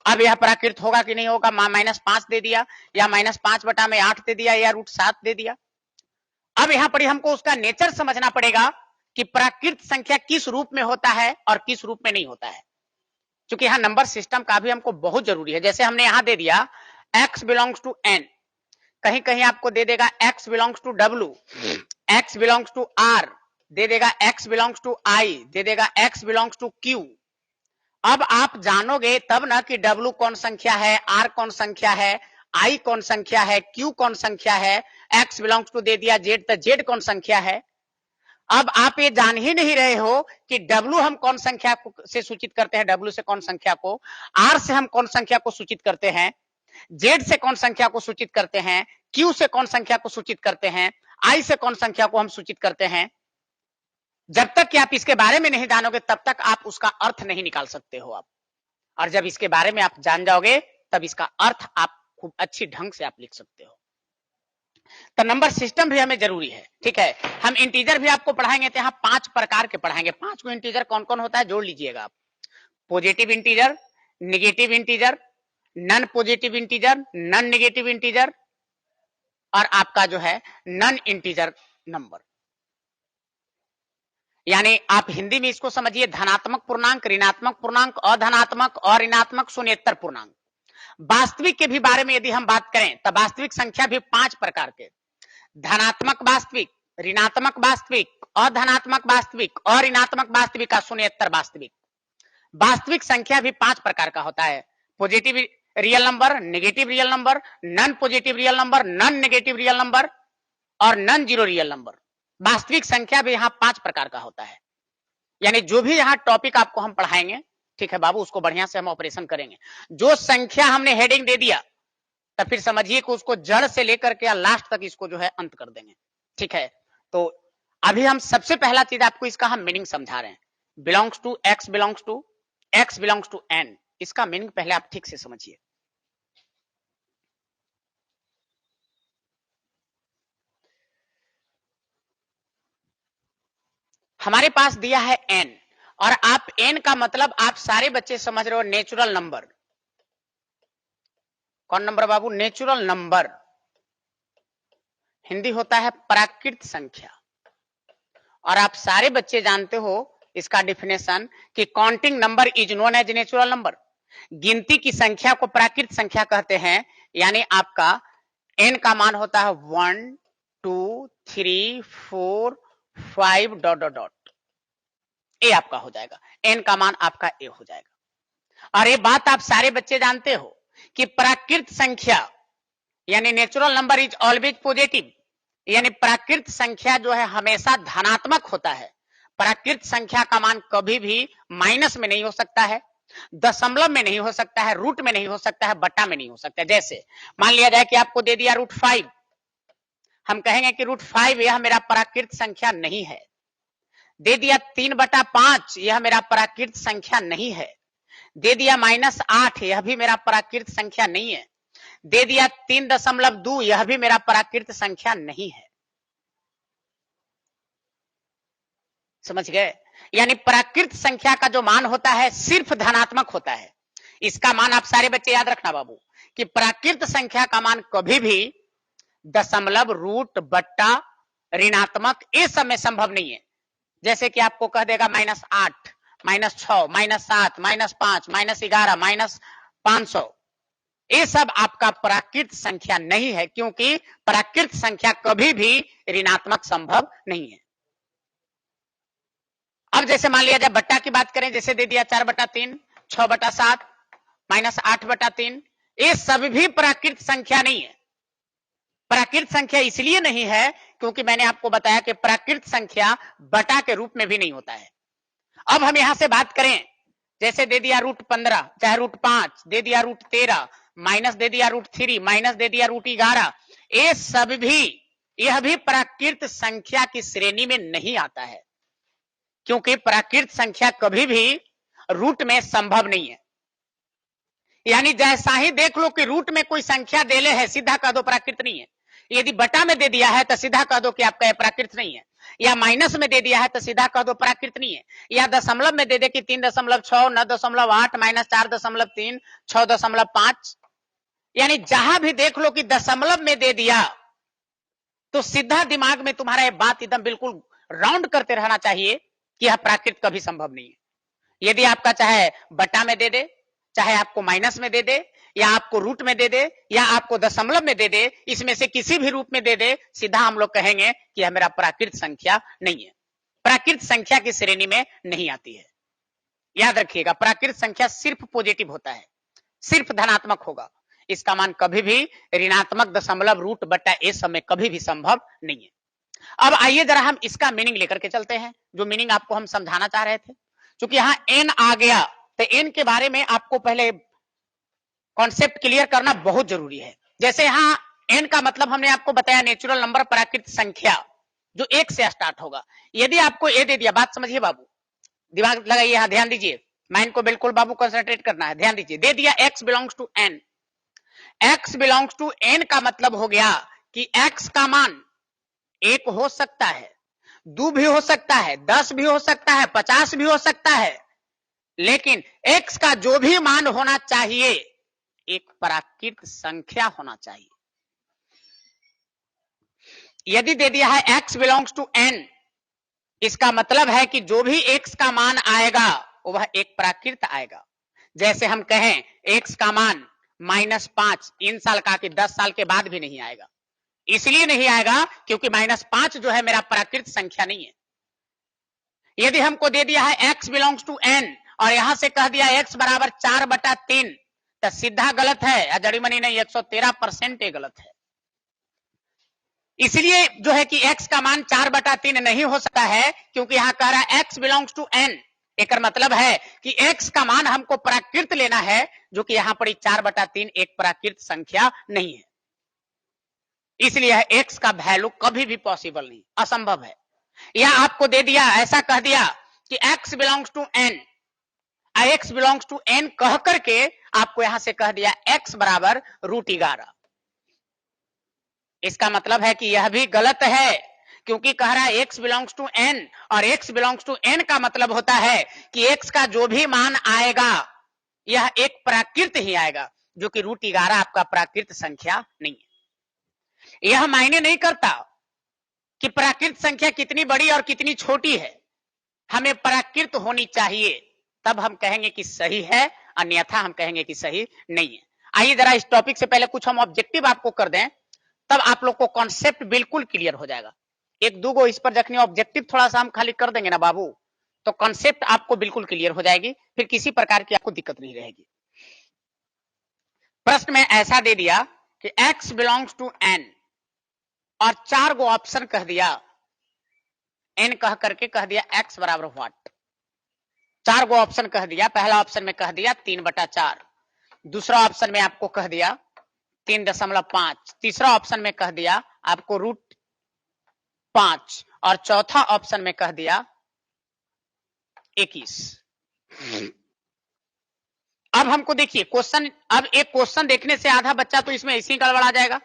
अब यह प्राकृत होगा कि नहीं होगा, -5 दे दिया, या -5 बटा में 8 दे दिया, या √7 दे दिया। अब यहां पर हमको उसका नेचर समझना पड़ेगा कि प्राकृत संख्या किस रूप में होता है और किस रूप में नहीं होता है, क्योंकि यहां नंबर सिस्टम का भी हमको बहुत जरूरी है। जैसे हमने यहां दे दिया x बिलोंग्स टू n, कहीं कहीं आपको दे देगा x belongs to w, x belongs to r, दे देगा x बिलोंग्स टू i, दे देगा x बिलोंग्स टू q। अब आप जानोगे तब ना कि w कौन संख्या है, r कौन संख्या है, i कौन संख्या है, q कौन संख्या है, x बिलोंग्स टू दे दिया z, तो z कौन संख्या है। अब आप ये जान ही नहीं रहे हो कि W हम कौन संख्या से सूचित करते हैं, W से कौन संख्या को, R से हम कौन संख्या को सूचित करते हैं, Z से कौन संख्या को सूचित करते हैं, Q से कौन संख्या को सूचित करते हैं, I से कौन संख्या को हम सूचित करते हैं। जब तक कि आप इसके बारे में नहीं जानोगे तब तक आप उसका अर्थ नहीं निकाल सकते हो आप, और जब इसके बारे में आप जान जाओगे तब इसका अर्थ आप खूब अच्छी ढंग से आप लिख सकते हो। तो नंबर सिस्टम भी हमें जरूरी है, ठीक है। हम इंटीजर भी आपको पढ़ाएंगे, तो यहाँ 5 प्रकार के पढ़ाएंगे। 5 को इंटीजर कौन कौन होता है जोड़ लीजिएगा आप। Positive integer, negative integer, non positive integer, non negative integer, और आपका जो है नॉन इंटीजर नंबर। यानी आप हिंदी में इसको समझिए, धनात्मक पूर्णांक, ऋणात्मक पूर्णांक, अधनात्मक और ऋणात्मक शून्येतर पूर्णांक। वास्तविक के भी बारे में यदि हम बात करें तो वास्तविक संख्या भी 5 प्रकार के, धनात्मक वास्तविक, ऋणात्मक वास्तविक, अधनात्मक वास्तविक और ऋणात्मक वास्तविक का शून्येतर वास्तविक। वास्तविक संख्या भी 5 प्रकार का होता है, positive real number, negative real number, non positive real number, non negative real number और नॉन जीरो रियल नंबर। वास्तविक संख्या भी यहाँ 5 प्रकार का होता है। यानी जो भी यहाँ टॉपिक आपको हम पढ़ाएंगे, ठीक है बाबू, उसको बढ़िया से हम ऑपरेशन करेंगे। जो संख्या हमने हेडिंग दे दिया तो फिर समझिए कि उसको जड़ से लेकर के लास्ट तक इसको जो है अंत कर देंगे, ठीक है। तो अभी हम सबसे पहला चीज आपको इसका हम मीनिंग समझा रहे हैं। Belongs to x, belongs to x, belongs to n, इसका मीनिंग पहले आप ठीक से समझिए। हमारे पास दिया है एन, और आप एन का मतलब आप सारे बच्चे समझ रहे हो नेचुरल नंबर। कौन नंबर बाबू? Natural number. हिंदी होता है प्राकृत संख्या। और आप सारे बच्चे जानते हो इसका डिफिनेशन कि counting number is known as natural number. गिनती की संख्या को प्राकृत संख्या कहते हैं। यानी आपका एन का मान होता है 1 2 3 4 5 डॉट डॉट डॉट, ए आपका हो जाएगा, एन का मान आपका ए हो जाएगा। और ये बात आप सारे बच्चे जानते हो कि प्राकृत संख्या यानी natural number is always positive, यानी प्राकृत संख्या जो है हमेशा धनात्मक होता है। प्राकृत संख्या का मान कभी भी माइनस में नहीं हो सकता है, दशमलव में नहीं हो सकता है, रूट में नहीं हो सकता है, बट्टा में नहीं हो सकता है। जैसे मान लिया जाए कि आपको दे दिया √5, हम कहेंगे कि √5 यह मेरा प्राकृत संख्या नहीं है। दे दिया 3/5, यह मेरा प्राकृत संख्या नहीं है। दे दिया -8, यह भी मेरा प्राकृत संख्या नहीं है। दे दिया 3.2, यह भी मेरा प्राकृत संख्या नहीं है। समझ गए? यानी प्राकृत संख्या का जो मान होता है सिर्फ धनात्मक होता है। इसका मान आप सारे बच्चे याद रखना बाबू कि प्राकृत संख्या का मान कभी भी दशमलव, रूट, बट्टा, ऋणात्मक ये सब में संभव नहीं है। जैसे कि आपको कह देगा -8, -6, -7, -5, -11, -500, ये सब आपका प्राकृत संख्या नहीं है, क्योंकि प्राकृत संख्या कभी भी ऋणात्मक संभव नहीं है। अब जैसे मान लिया जाए बट्टा की बात करें, जैसे दे दिया 4/3, 6/7, -8/3, ये सब भी प्राकृत संख्या नहीं है। प्राकृत संख्या इसलिए नहीं है क्योंकि मैंने आपको बताया कि प्राकृत संख्या बटा के रूप में भी नहीं होता है। अब हम यहां से बात करें, जैसे दे दिया √15, चाहे √5, दे दिया √13, माइनस दे दिया √3, माइनस दे दिया √11, ये सब भी, यह भी प्राकृत संख्या की श्रेणी में नहीं आता है, क्योंकि प्राकृत संख्या कभी भी रूट में संभव नहीं है। यानी जैसा ही देख लो कि रूट में कोई संख्या देले है, सीधा कह दो प्राकृत नहीं है। यदि बटा में दे दिया है तो सीधा कह दो कि आपका यह प्राकृत नहीं है, या माइनस में दे दिया है तो सीधा कह दो प्राकृत नहीं है, या दशमलव में दे दे कि 3.6, 9.8, -4.3, 6.5, यानी जहां भी देख लो कि दशमलव में दे दिया तो सीधा दिमाग में तुम्हारा यह बात एकदम बिल्कुल राउंड करते रहना चाहिए कि यह प्राकृत कभी संभव नहीं है। यदि आपका चाहे बटा में दे दे, चाहे आपको माइनस में दे दे, या आपको रूट में दे दे, या आपको दशमलव में दे दे, इसमें से किसी भी रूप में दे दे, सीधा हम लोग कहेंगे कि यह मेरा प्राकृत संख्या नहीं है, प्राकृत संख्या की श्रेणी में नहीं आती है। याद रखिएगा, प्राकृत संख्या सिर्फ पॉजिटिव होता है, सिर्फ धनात्मक होगा। इसका मान कभी भी ऋणात्मक, दशमलव, रूट, बट्टा ये सब में कभी भी संभव नहीं है। अब आइए जरा हम इसका मीनिंग लेकर के चलते हैं, जो मीनिंग आपको हम समझाना चाह रहे थे। क्योंकि यहां एन आ गया तो एन के बारे में आपको पहले कॉन्सेप्ट क्लियर करना बहुत जरूरी है। जैसे यहां एन का मतलब हमने आपको बताया नेचुरल नंबर, प्राकृत संख्या जो 1 से स्टार्ट होगा। यदि आपको ए दे दिया, बात समझिए बाबू, दिमाग लगाइए, यहां ध्यान दीजिए, माइंड को बिल्कुल बाबू कंसंट्रेट करना है, ध्यान दीजिए। दे दिया x belongs to n, x belongs to n का मतलब हो गया कि x का मान 1 हो सकता है, 2 भी हो सकता है, 10 भी हो सकता है, 50 भी हो सकता है, लेकिन x का जो भी मान होना चाहिए एक प्राकृत संख्या होना चाहिए। यदि दे दिया है x बिलोंग्स टू n, इसका मतलब है कि जो भी x का मान आएगा वह एक प्राकृत आएगा। जैसे हम कहें x का मान -5 इन साल का कि 10 साल के बाद भी नहीं आएगा। इसलिए नहीं आएगा क्योंकि -5 जो है मेरा प्राकृत संख्या नहीं है। यदि हमको दे दिया है x बिलोंग्स टू n और यहां से कह दिया x बराबर 4/3, तो सीधा गलत है, जड़ीमनी नहीं, 113% ये गलत है। इसलिए जो है कि x का मान 4/3 नहीं हो सकता है क्योंकि यहां कह रहा है x बिलोंग्स टू n। एक मतलब है कि x का मान हमको प्राकृत लेना है, जो कि यहां पर 4/3 एक प्राकृत संख्या नहीं है। इसलिए x का वैल्यू कभी भी पॉसिबल नहीं, असंभव है। या आपको दे दिया, ऐसा कह दिया कि x belongs to n, x belongs to n कह करके आपको यहां से कह दिया x बराबर √11। इसका मतलब है कि यह भी गलत है क्योंकि कह रहा है x बिलोंग्स टू n और x बिलोंग्स टू n का मतलब होता है कि x का जो भी मान आएगा यह एक प्राकृत ही आएगा, जो कि √11 आपका प्राकृत संख्या नहीं है। यह मायने नहीं करता कि प्राकृत संख्या कितनी बड़ी और कितनी छोटी है, हमें प्राकृत होनी चाहिए, तब हम कहेंगे कि सही है, अन्यथा हम कहेंगे कि सही नहीं है। आइए जरा इस टॉपिक से पहले कुछ हम ऑब्जेक्टिव आपको कर दें, तब आप लोग को कॉन्सेप्ट बिल्कुल क्लियर हो जाएगा। एक दो गो इस पर जखनी ऑब्जेक्टिव थोड़ा सा हम खाली कर देंगे ना बाबू, तो कॉन्सेप्ट आपको बिल्कुल क्लियर हो जाएगी, फिर किसी प्रकार की आपको दिक्कत नहीं रहेगी। प्रश्न में ऐसा दे दिया कि x बिलोंग्स टू n और 4 गो ऑप्शन कह दिया, n कह करके कह दिया x बराबर व्हाट। 4 गो ऑप्शन कह दिया। पहला ऑप्शन में कह दिया 3/4, दूसरा ऑप्शन में आपको कह दिया 3.5, तीसरा ऑप्शन में कह दिया आपको √5 और चौथा ऑप्शन में कह दिया 21। अब हमको देखिए क्वेश्चन, अब एक क्वेश्चन देखने से आधा बच्चा तो इसमें ऐसे ही गड़बड़ा जाएगा।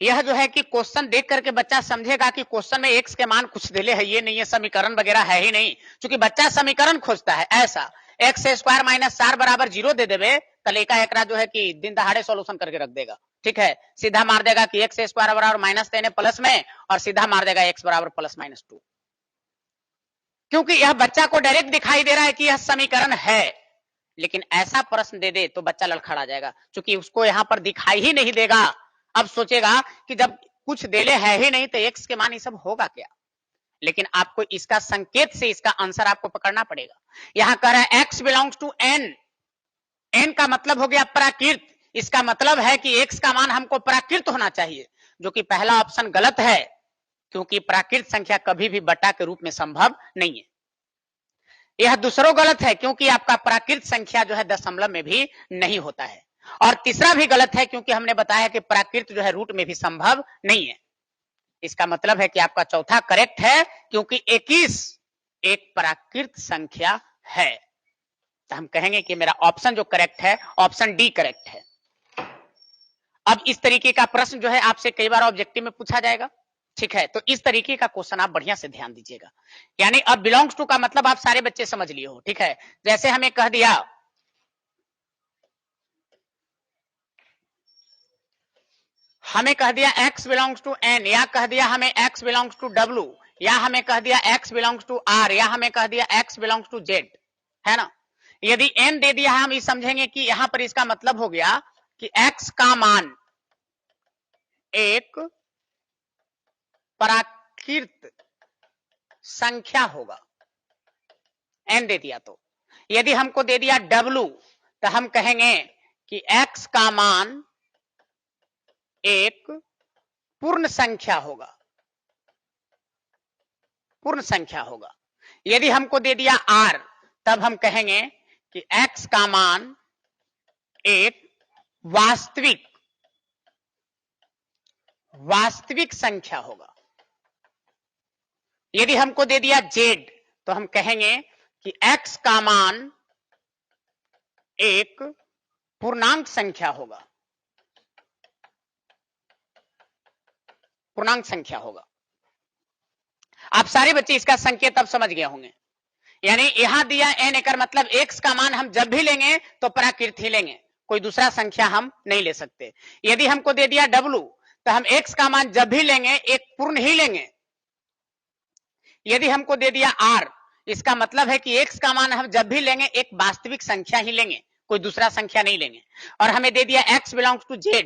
यह जो है कि क्वेश्चन देख करके बच्चा समझेगा कि क्वेश्चन में x के मान कुछ दिले है, ये नहीं है, समीकरण वगैरह है ही नहीं, क्योंकि बच्चा समीकरण खोजता है। ऐसा x² - 4 बराबर 0 दे देवे कल एकरा जो है कि दिन दहाड़े सॉल्यूशन करके रख देगा। ठीक है, सीधा मार देगा कि x² बराबर -10 प्लस में, और सीधा मार देगा x बराबर +-2, क्योंकि यह बच्चा को डायरेक्ट दिखाई दे रहा है कि यह समीकरण है। लेकिन ऐसा प्रश्न दे दे तो बच्चा लड़खड़ा जाएगा, क्योंकि उसको यहां पर दिखाई ही नहीं देगा। अब सोचेगा कि जब कुछ देले है ही नहीं तो x के मान ये सब होगा क्या। लेकिन आपको इसका संकेत से इसका आंसर आपको पकड़ना पड़ेगा। यहां कह रहा है x belongs to n, n का मतलब हो गया प्राकृत। इसका मतलब है कि x का मान हमको प्राकृत होना चाहिए, जो कि पहला ऑप्शन गलत है, क्योंकि प्राकृत संख्या कभी भी बटा के रूप में संभव नहीं है। यह दूसरा गलत है क्योंकि आपका प्राकृत संख्या जो है दशमलव में भी नहीं होता है, और तीसरा भी गलत है क्योंकि हमने बताया कि प्राकृत जो है रूट में भी संभव नहीं है। इसका मतलब है कि आपका चौथा करेक्ट है, क्योंकि 21 एक प्राकृत संख्या है। तो हम कहेंगे कि मेरा ऑप्शन जो करेक्ट है, ऑप्शन डी करेक्ट है। अब इस तरीके का प्रश्न जो है आपसे कई बार ऑब्जेक्टिव में पूछा जाएगा। ठीक है, तो इस तरीके का क्वेश्चन आप बढ़िया से ध्यान दीजिएगा। यानी अब बिलोंग्स टू का मतलब आप सारे बच्चे समझ लिए हो। ठीक है, जैसे हमें कह दिया x बिलोंग्स टू n, या कह दिया हमें x बिलोंग्स टू w, या हमें कह दिया x बिलोंग्स टू r, या हमें कह दिया x बिलोंग्स टू z, है ना। यदि n दे दिया हम ये समझेंगे कि यहां पर इसका मतलब हो गया कि x का मान एक प्राकृत संख्या होगा, n दे दिया तो। यदि हमको दे दिया w तो हम कहेंगे कि x का मान एक पूर्ण संख्या होगा, पूर्ण संख्या होगा। यदि हमको दे दिया r तब हम कहेंगे कि x का मान एक वास्तविक संख्या होगा। यदि हमको दे दिया z तो हम कहेंगे कि x का मान एक पूर्णांक संख्या होगा, पूर्णांक संख्या होगा। आप सारे बच्चे इसका संकेत अब समझ गए होंगे। यानी यहां दिया n एकड़ मतलब x का मान हम जब भी लेंगे तो प्राकृत ही लेंगे, कोई दूसरा संख्या हम नहीं ले सकते। यदि हमको दे दिया w तो हम x का मान जब भी लेंगे एक पूर्ण ही लेंगे। यदि हमको दे दिया r, इसका मतलब है कि x का मान हम जब भी लेंगे एक वास्तविक संख्या ही लेंगे, कोई दूसरा संख्या नहीं लेंगे। और हमें दे दिया x बिलोंग्स टू z,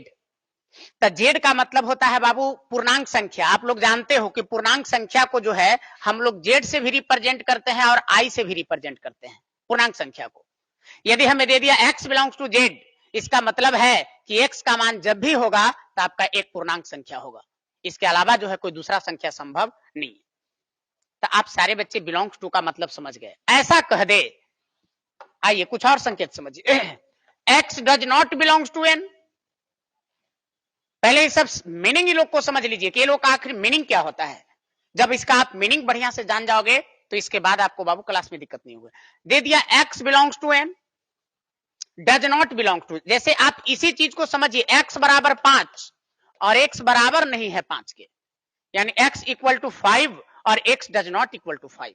तो z का मतलब होता है बाबू पूर्णांक संख्या। आप लोग जानते हो कि पूर्णांक संख्या को जो है हम लोग z से भी रिप्रेजेंट करते हैं और i से भी रिप्रेजेंट करते हैं पूर्णांक संख्या को। यदि हमें दे दिया x बिलोंग्स टू z, इसका मतलब है कि x का मान जब भी होगा तो आपका एक पूर्णांक संख्या होगा, इसके अलावा जो है कोई दूसरा संख्या संभव नहीं है। तो आप सारे बच्चे बिलोंग्स टू का मतलब समझ गए। ऐसा कह दे, आइए कुछ और संकेत समझिए। x does not belongs to n। पहले ये सब मीनिंग ही लोग को समझ लीजिए कि ये लोग का आखिर मीनिंग क्या होता है। जब इसका आप मीनिंग बढ़िया से जान जाओगे तो इसके बाद आपको बाबू क्लास में दिक्कत नहीं होगी। दे दिया x belongs to n, does not belong to. जैसे आप इसी चीज को समझिए, x बराबर 5 और x बराबर नहीं है 5 के, यानी x इक्वल टू 5 और x does not equal to 5।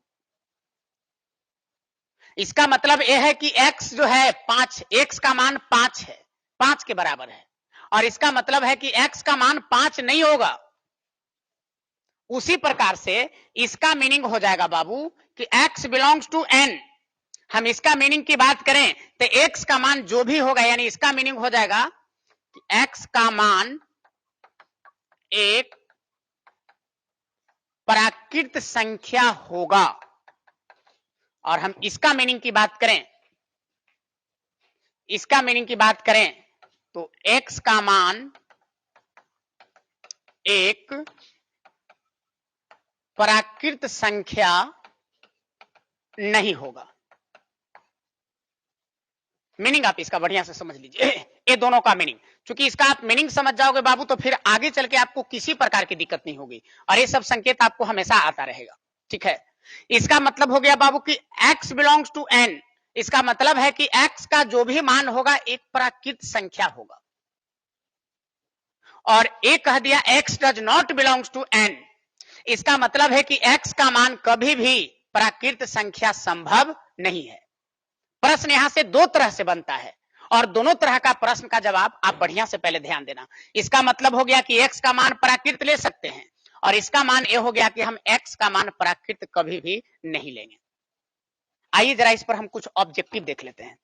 इसका मतलब यह है कि x जो है 5, x का मान 5 है, 5 के बराबर है, और इसका मतलब है कि x का मान 5 नहीं होगा। उसी प्रकार से इसका मीनिंग हो जाएगा बाबू कि x बिलोंग्स टू n। हम इसका मीनिंग की बात करें तो x का मान जो भी होगा, यानी इसका मीनिंग हो जाएगा कि x का मान एक प्राकृत संख्या होगा। और हम इसका मीनिंग की बात करें, इसका मीनिंग की बात करें तो x का मान एक प्राकृत संख्या नहीं होगा। मीनिंग आप इसका बढ़िया से समझ लीजिए, ये दोनों का मीनिंग। क्योंकि इसका आप मीनिंग समझ जाओगे बाबू तो फिर आगे चल के आपको किसी प्रकार की दिक्कत नहीं होगी, और ये सब संकेत आपको हमेशा आता रहेगा। ठीक है, इसका मतलब हो गया बाबू कि x बिलोंग्स टू n। इसका मतलब है कि x का जो भी मान होगा एक प्राकृत संख्या होगा। और एक कह दिया x does not belongs to n, इसका मतलब है कि x का मान कभी भी प्राकृत संख्या संभव नहीं है। प्रश्न यहां से दो तरह से बनता है, और दोनों तरह का प्रश्न का जवाब आप बढ़िया से पहले ध्यान देना। इसका मतलब हो गया कि x का मान प्राकृत ले सकते हैं, और इसका मान यह हो गया कि हम x का मान प्राकृत कभी भी नहीं लेंगे। आइए जरा इस पर हम कुछ ऑब्जेक्टिव देख लेते हैं।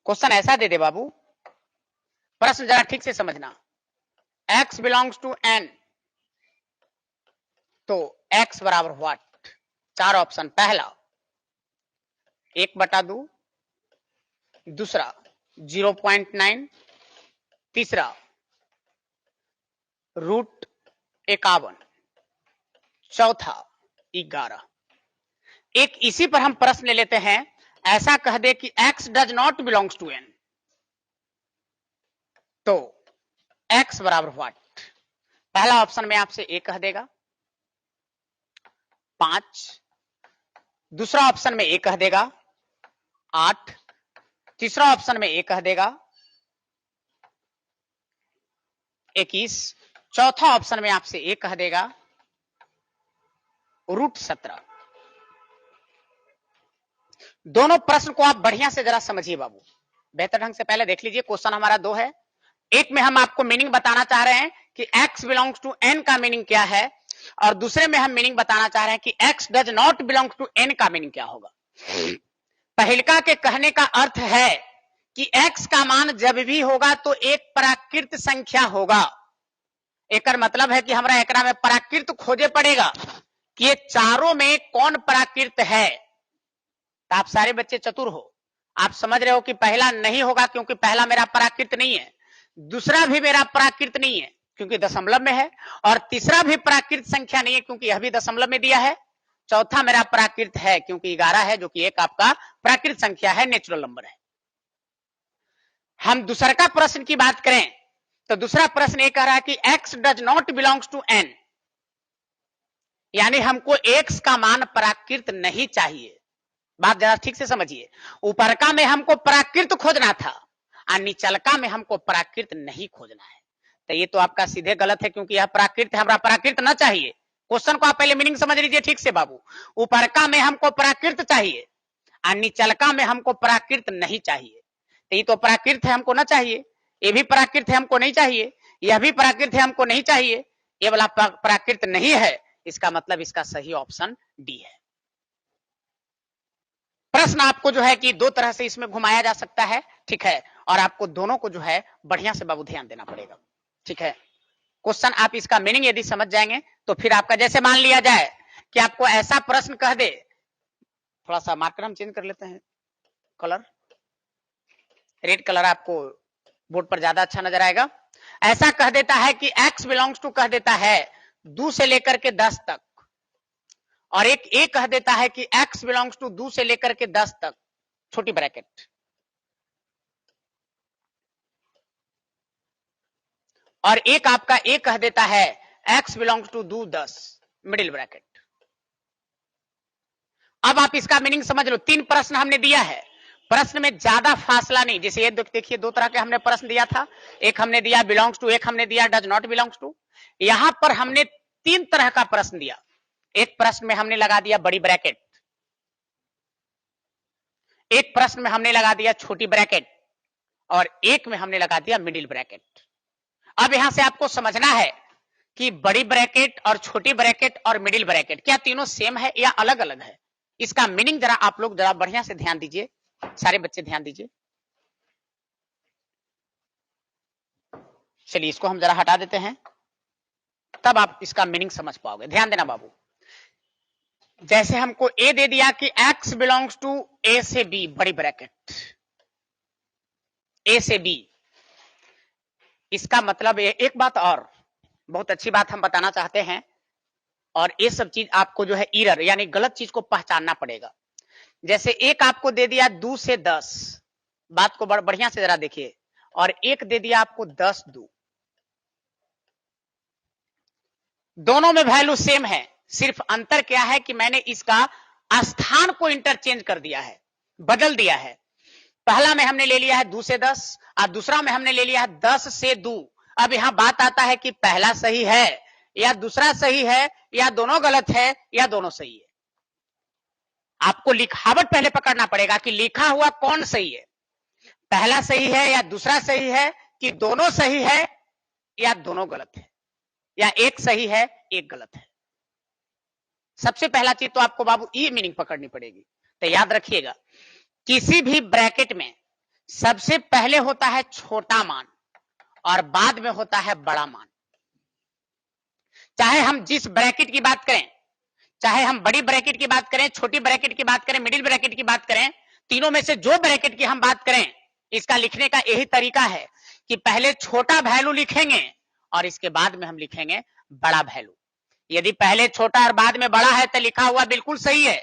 क्वेश्चन ऐसा दे दे बाबू, प्रश्न जरा ठीक से समझना। x बिलोंग्स टू n, तो x बराबर व्हाट? 4 ऑप्शन। पहला 1/2, दूसरा 0.9, तीसरा √51, चौथा 11। एक इसी पर हम प्रश्न ले लेते हैं। ऐसा कह दे कि x does not belongs to n, तो x बराबर व्हाट? पहला ऑप्शन में आपसे a कह देगा 5, दूसरा ऑप्शन में a कह देगा 8, तीसरा ऑप्शन में a कह देगा 21, चौथा ऑप्शन में आपसे a कह देगा √17। दोनों प्रश्न को आप बढ़िया से जरा समझिए बाबू, बेहतर ढंग से पहले देख लीजिए। क्वेश्चन हमारा 2 है। एक में हम आपको मीनिंग बताना चाह रहे हैं कि x बिलोंग्स टू n का मीनिंग क्या है, और दूसरे में हम मीनिंग बताना चाह रहे हैं कि x does not belongs to n का मीनिंग क्या होगा। पहलका के कहने का अर्थ है कि x का मान जब भी होगा तो एक प्राकृत संख्या होगा। एक मतलब है कि हमरा एकरा में प्राकृत खोजे पड़ेगा कि ये चारों में कौन प्राकृत है। तो आप सारे बच्चे चतुर हो, आप समझ रहे हो कि पहला नहीं होगा क्योंकि पहला मेरा प्राकृत नहीं है, दूसरा भी मेरा प्राकृत नहीं है क्योंकि दशमलव में है, और तीसरा भी प्राकृत संख्या नहीं है क्योंकि यह भी दशमलव में दिया है, चौथा मेरा प्राकृत है क्योंकि 11 है, जो कि एक आपका प्राकृत संख्या है, नेचुरल नंबर है। हम दूसरा का प्रश्न की बात करें तो दूसरा प्रश्न ये कह रहा है कि x does not belongs to n, यानी हमको x का मान प्राकृत नहीं चाहिए। बात जरा ठीक से समझिए, ऊपरका में हमको प्राकृत खोजना था और निचलका में हमको प्राकृत नहीं खोजना है। तो ये तो आपका सीधे गलत है, क्योंकि यह प्राकृत है, हमारा प्राकृत ना चाहिए। क्वेश्चन को आप पहले मीनिंग समझ लीजिए ठीक से बाबू। ऊपरका में हमको प्राकृत चाहिए और निचलका में हमको प्राकृत नहीं चाहिए। तो ये तो प्राकृत है, हमको ना चाहिए। ये भी प्राकृत है, हमको नहीं चाहिए। यह भी प्राकृत है, हमको नहीं चाहिए। ये वाला प्राकृत नहीं है, इसका मतलब इसका सही ऑप्शन डी है। प्रश्न आपको जो है कि दो तरह से इसमें घुमाया जा सकता है, ठीक है, और आपको दोनों को जो है बढ़िया से बाबू ध्यान देना पड़ेगा, ठीक है। क्वेश्चन आप इसका मीनिंग यदि समझ जाएंगे तो फिर आपका, जैसे मान लिया जाए कि आपको ऐसा प्रश्न कह दे, थोड़ा सा मार्कर हम चेंज कर लेते हैं, कलर रेड कलर आपको बोर्ड पर ज्यादा अच्छा नजर आएगा। ऐसा कह देता है कि x बिलोंग्स टू कह देता है 2 से लेकर के 10 तक, और एक ए कह देता है कि x बिलोंग्स टू 2 से लेकर के 10 तक, छोटी ब्रैकेट, और एक आपका ए कह देता है x belongs to 2 10 middle bracket. अब आप इसका मीनिंग समझ लो। 3 प्रश्न हमने दिया है, प्रश्न में ज्यादा फासला नहीं। जैसे ये देखिए 2 तरह के हमने प्रश्न दिया था, एक हमने दिया बिलोंग्स टू, एक हमने दिया डज नॉट बिलोंग्स टू। यहां पर हमने 3 तरह का प्रश्न दिया। एक प्रश्न में हमने लगा दिया बड़ी ब्रैकेट, एक प्रश्न में हमने लगा दिया छोटी ब्रैकेट, और एक में हमने लगा दिया मिडिल ब्रैकेट। अब यहां से आपको समझना है कि बड़ी ब्रैकेट और छोटी ब्रैकेट और मिडिल ब्रैकेट क्या तीनों सेम है या अलग अलग है। इसका मीनिंग जरा आप लोग जरा बढ़िया से ध्यान दीजिए, सारे बच्चे ध्यान दीजिए। चलिए इसको हम जरा हटा देते हैं, तब आप इसका मीनिंग समझ पाओगे। ध्यान देना बाबू। जैसे हमको ए दे दिया कि x बिलोंग्स टू ए से बी, बड़ी ब्रैकेट, ए से बी। इसका मतलब एक बात और बहुत अच्छी बात हम बताना चाहते हैं, और ये सब चीज आपको जो है एरर यानी गलत चीज को पहचानना पड़ेगा। जैसे एक आपको दे दिया 2 से 10, बात को बढ़िया से जरा देखिए, और एक दे दिया आपको 10 2। दोनों में वैल्यू सेम है, सिर्फ अंतर क्या है कि मैंने इसका स्थान को इंटरचेंज कर दिया है, बदल दिया है। पहला में हमने ले लिया है 2 से 10 और दूसरा में हमने ले लिया है 10 से 2। अब यहां बात आता है कि पहला सही है या दूसरा सही है, या दोनों गलत है या दोनों सही है। आपको लिखावट पहले पकड़ना पड़ेगा कि लिखा हुआ कौन सही है, पहला सही है या दूसरा सही है, कि दोनों सही है या दोनों गलत है, या एक सही है एक गलत है। सबसे पहला चीज तो आपको बाबू ये मीनिंग पकड़नी पड़ेगी। तो याद रखिएगा, किसी भी ब्रैकेट में सबसे पहले होता है छोटा मान और बाद में होता है बड़ा मान। चाहे हम जिस ब्रैकेट की बात करें, चाहे हम बड़ी ब्रैकेट की बात करें, छोटी ब्रैकेट की बात करें, मिडिल ब्रैकेट की बात करें, तीनों में से जो ब्रैकेट की हम बात करें, इसका लिखने का यही तरीका है कि पहले छोटा वैल्यू लिखेंगे और इसके बाद में हम लिखेंगे बड़ा वैल्यू। यदि पहले छोटा और बाद में बड़ा है तो लिखा हुआ बिल्कुल सही है,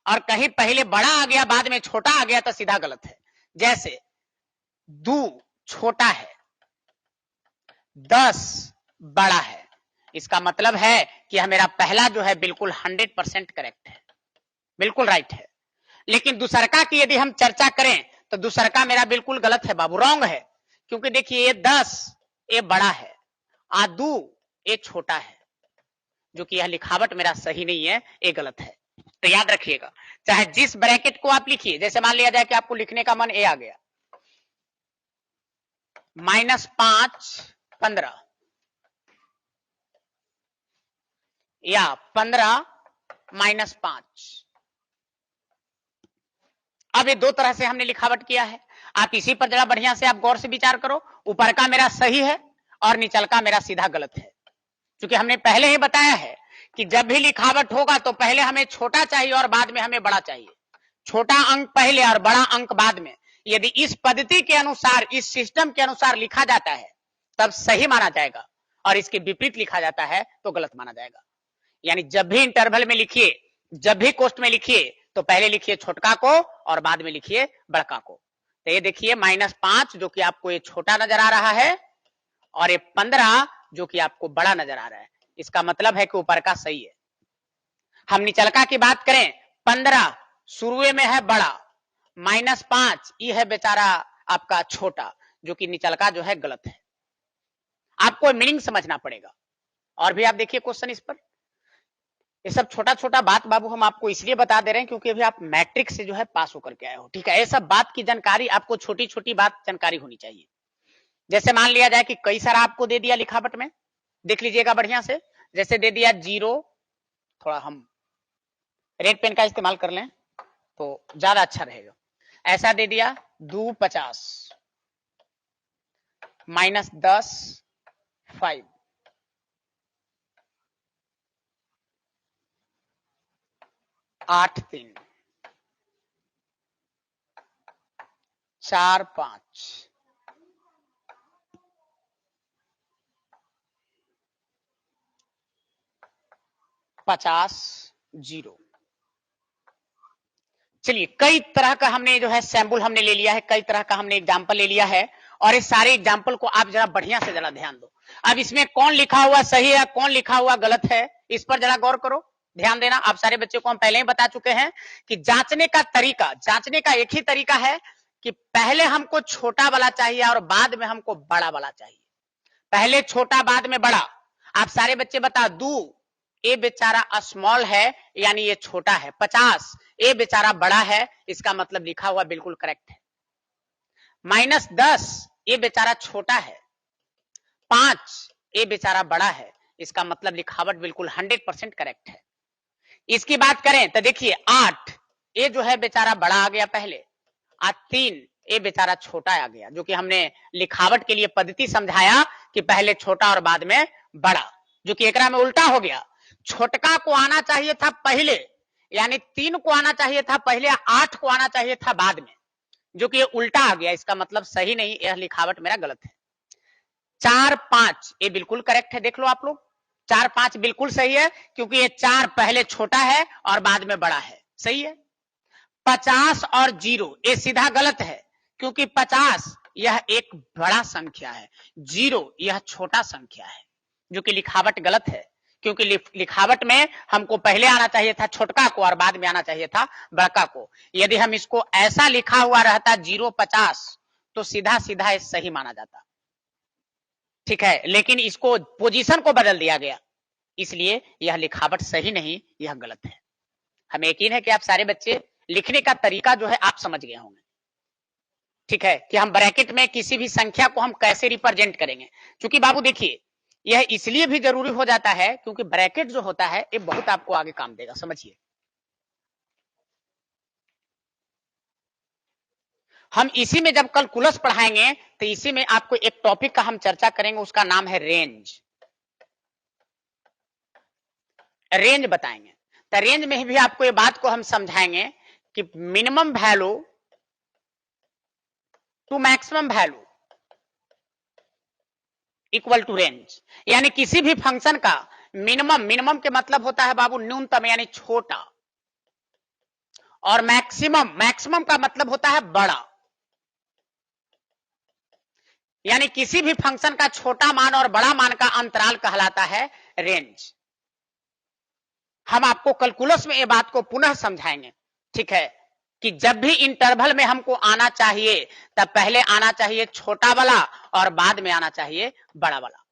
और कहीं पहले बड़ा आ गया बाद में छोटा आ गया तो सीधा गलत है। जैसे 2 छोटा है, 10 बड़ा है, इसका मतलब है कि मेरा पहला जो है बिल्कुल 100% करेक्ट है, बिल्कुल राइट है। लेकिन दूसरका की यदि हम चर्चा करें तो दूसरका मेरा बिल्कुल गलत है बाबू, रॉन्ग है। क्योंकि देखिए ये 10 ये बड़ा है, 2 ये छोटा है, जो कि यह लिखावट मेरा सही नहीं है, ये गलत है। तो याद रखिएगा, चाहे जिस ब्रैकेट को आप लिखिए, जैसे मान लिया जाए कि आपको लिखने का मन ए आ गया, -5 15 या 15 -5। अब ये 2 तरह से हमने लिखावट किया है। आप इसी पर जरा बढ़िया से आप गौर से विचार करो। ऊपर का मेरा सही है और निचल का मेरा सीधा गलत है। क्योंकि हमने पहले ही बताया है कि जब भी लिखावट होगा तो पहले हमें छोटा चाहिए और बाद में हमें बड़ा चाहिए, छोटा अंक पहले और बड़ा अंक बाद में। यदि इस पद्धति के अनुसार, इस सिस्टम के अनुसार लिखा जाता है तब सही माना जाएगा, और इसके विपरीत लिखा जाता है तो गलत माना जाएगा। यानी जब भी इंटरवल में लिखिए, जब भी कोष्ट में लिखिए, तो पहले लिखिए छोटका को और बाद में लिखिए बड़का को। तो ये देखिए -5 जो कि आपको ये छोटा नजर आ रहा है, और ये 15 जो कि आपको बड़ा नजर आ रहा है। इसका मतलब है कि ऊपर का सही है। हम निचलका की बात करें, 15 शुरू में है बड़ा, -5 ये है बेचारा आपका छोटा, जो कि निचलका जो है गलत है। आपको मीनिंग समझना पड़ेगा। और भी आप देखिए क्वेश्चन इस पर। ये सब छोटा छोटा बात बाबू हम आपको इसलिए बता दे रहे हैं क्योंकि अभी आप मैट्रिक से जो है पास होकर के आए हो, ठीक है। ये सब बात की जानकारी आपको छोटी छोटी बात जानकारी होनी चाहिए। जैसे मान लिया जाए कि कई सारा आपको दे दिया लिखावट में, देख लीजिएगा बढ़िया से। जैसे दे दिया 0, थोड़ा हम रेड पेन का इस्तेमाल कर लें तो ज्यादा अच्छा रहेगा। ऐसा दे दिया 2 50 -10 5 8 3 4 5 50 0। चलिए, कई तरह का हमने जो है सैंपल हमने ले लिया है, कई तरह का हमने एग्जाम्पल ले लिया है, और इस सारे एग्जाम्पल को आप जरा बढ़िया से जरा ध्यान दो। अब इसमें कौन लिखा हुआ सही है, कौन लिखा हुआ गलत है, इस पर जरा गौर करो, ध्यान देना। आप सारे बच्चों को हम पहले ही बता चुके हैं कि जांचने का तरीका, जांचने का एक ही तरीका है कि पहले हमको छोटा वाला चाहिए और बाद में हमको बड़ा वाला चाहिए। पहले छोटा बाद में बड़ा। आप सारे बच्चे बता दू, ये बेचारा स्मॉल है यानी ये छोटा है। 50 ये बेचारा बड़ा है, इसका मतलब लिखा हुआ बिल्कुल करेक्ट है। -10 ये बेचारा छोटा है। 5 ये बेचारा बड़ा है, इसका मतलब लिखावट बिल्कुल 100% करेक्ट है। इसकी बात करें तो देखिए 8 ये जो है बेचारा बड़ा आ गया पहले, और 3 ये बेचारा छोटा आ गया, जो कि हमने लिखावट के लिए पद्धति समझाया कि पहले छोटा और बाद में बड़ा, जो कि एकरा में उल्टा हो गया। छोटका को आना चाहिए था पहले, यानी 3 को आना चाहिए था पहले, 8 को आना चाहिए था बाद में, जो कि ये उल्टा आ गया। इसका मतलब सही नहीं, यह लिखावट मेरा गलत है। 4 5 ये बिल्कुल करेक्ट है, देख लो आप लोग, 4 5 बिल्कुल सही है, क्योंकि ये 4 पहले छोटा है और बाद में बड़ा है, सही है। 50 और 0 ये सीधा गलत है, क्योंकि 50 यह एक बड़ा संख्या है, 0 यह छोटा संख्या है, जो कि लिखावट गलत है। क्योंकि लिखावट में हमको पहले आना चाहिए था छोटका को और बाद में आना चाहिए था बड़का को। यदि हम इसको ऐसा लिखा हुआ रहता 0 50 तो सीधा सीधा सही माना जाता, ठीक है। लेकिन इसको पोजीशन को बदल दिया गया, इसलिए यह लिखावट सही नहीं, यह गलत है। हमें यकीन है कि आप सारे बच्चे लिखने का तरीका जो है आप समझ गए होंगे, ठीक है, कि हम ब्रैकेट में किसी भी संख्या को हम कैसे रिप्रेजेंट करेंगे। क्योंकि बाबू देखिए, यह इसलिए भी जरूरी हो जाता है क्योंकि ब्रैकेट जो होता है ये बहुत आपको आगे काम देगा, समझिए। हम इसी में जब कैलकुलस पढ़ाएंगे तो इसी में आपको एक टॉपिक का हम चर्चा करेंगे, उसका नाम है रेंज। रेंज बताएंगे, तो रेंज में भी आपको ये बात को हम समझाएंगे कि minimum value to maximum value equal to range. यानी किसी भी फंक्शन का मिनिमम, मिनिमम के मतलब होता है बाबू न्यूनतम यानी छोटा, और मैक्सिमम, मैक्सिमम का मतलब होता है बड़ा। यानी किसी भी फंक्शन का छोटा मान और बड़ा मान का अंतराल कहलाता है रेंज। हम आपको कैलकुलस में ये बात को पुनः समझाएंगे, ठीक है, कि जब भी इंटरवल में हमको आना चाहिए तब पहले आना चाहिए छोटा वाला और बाद में आना चाहिए बड़ा वाला।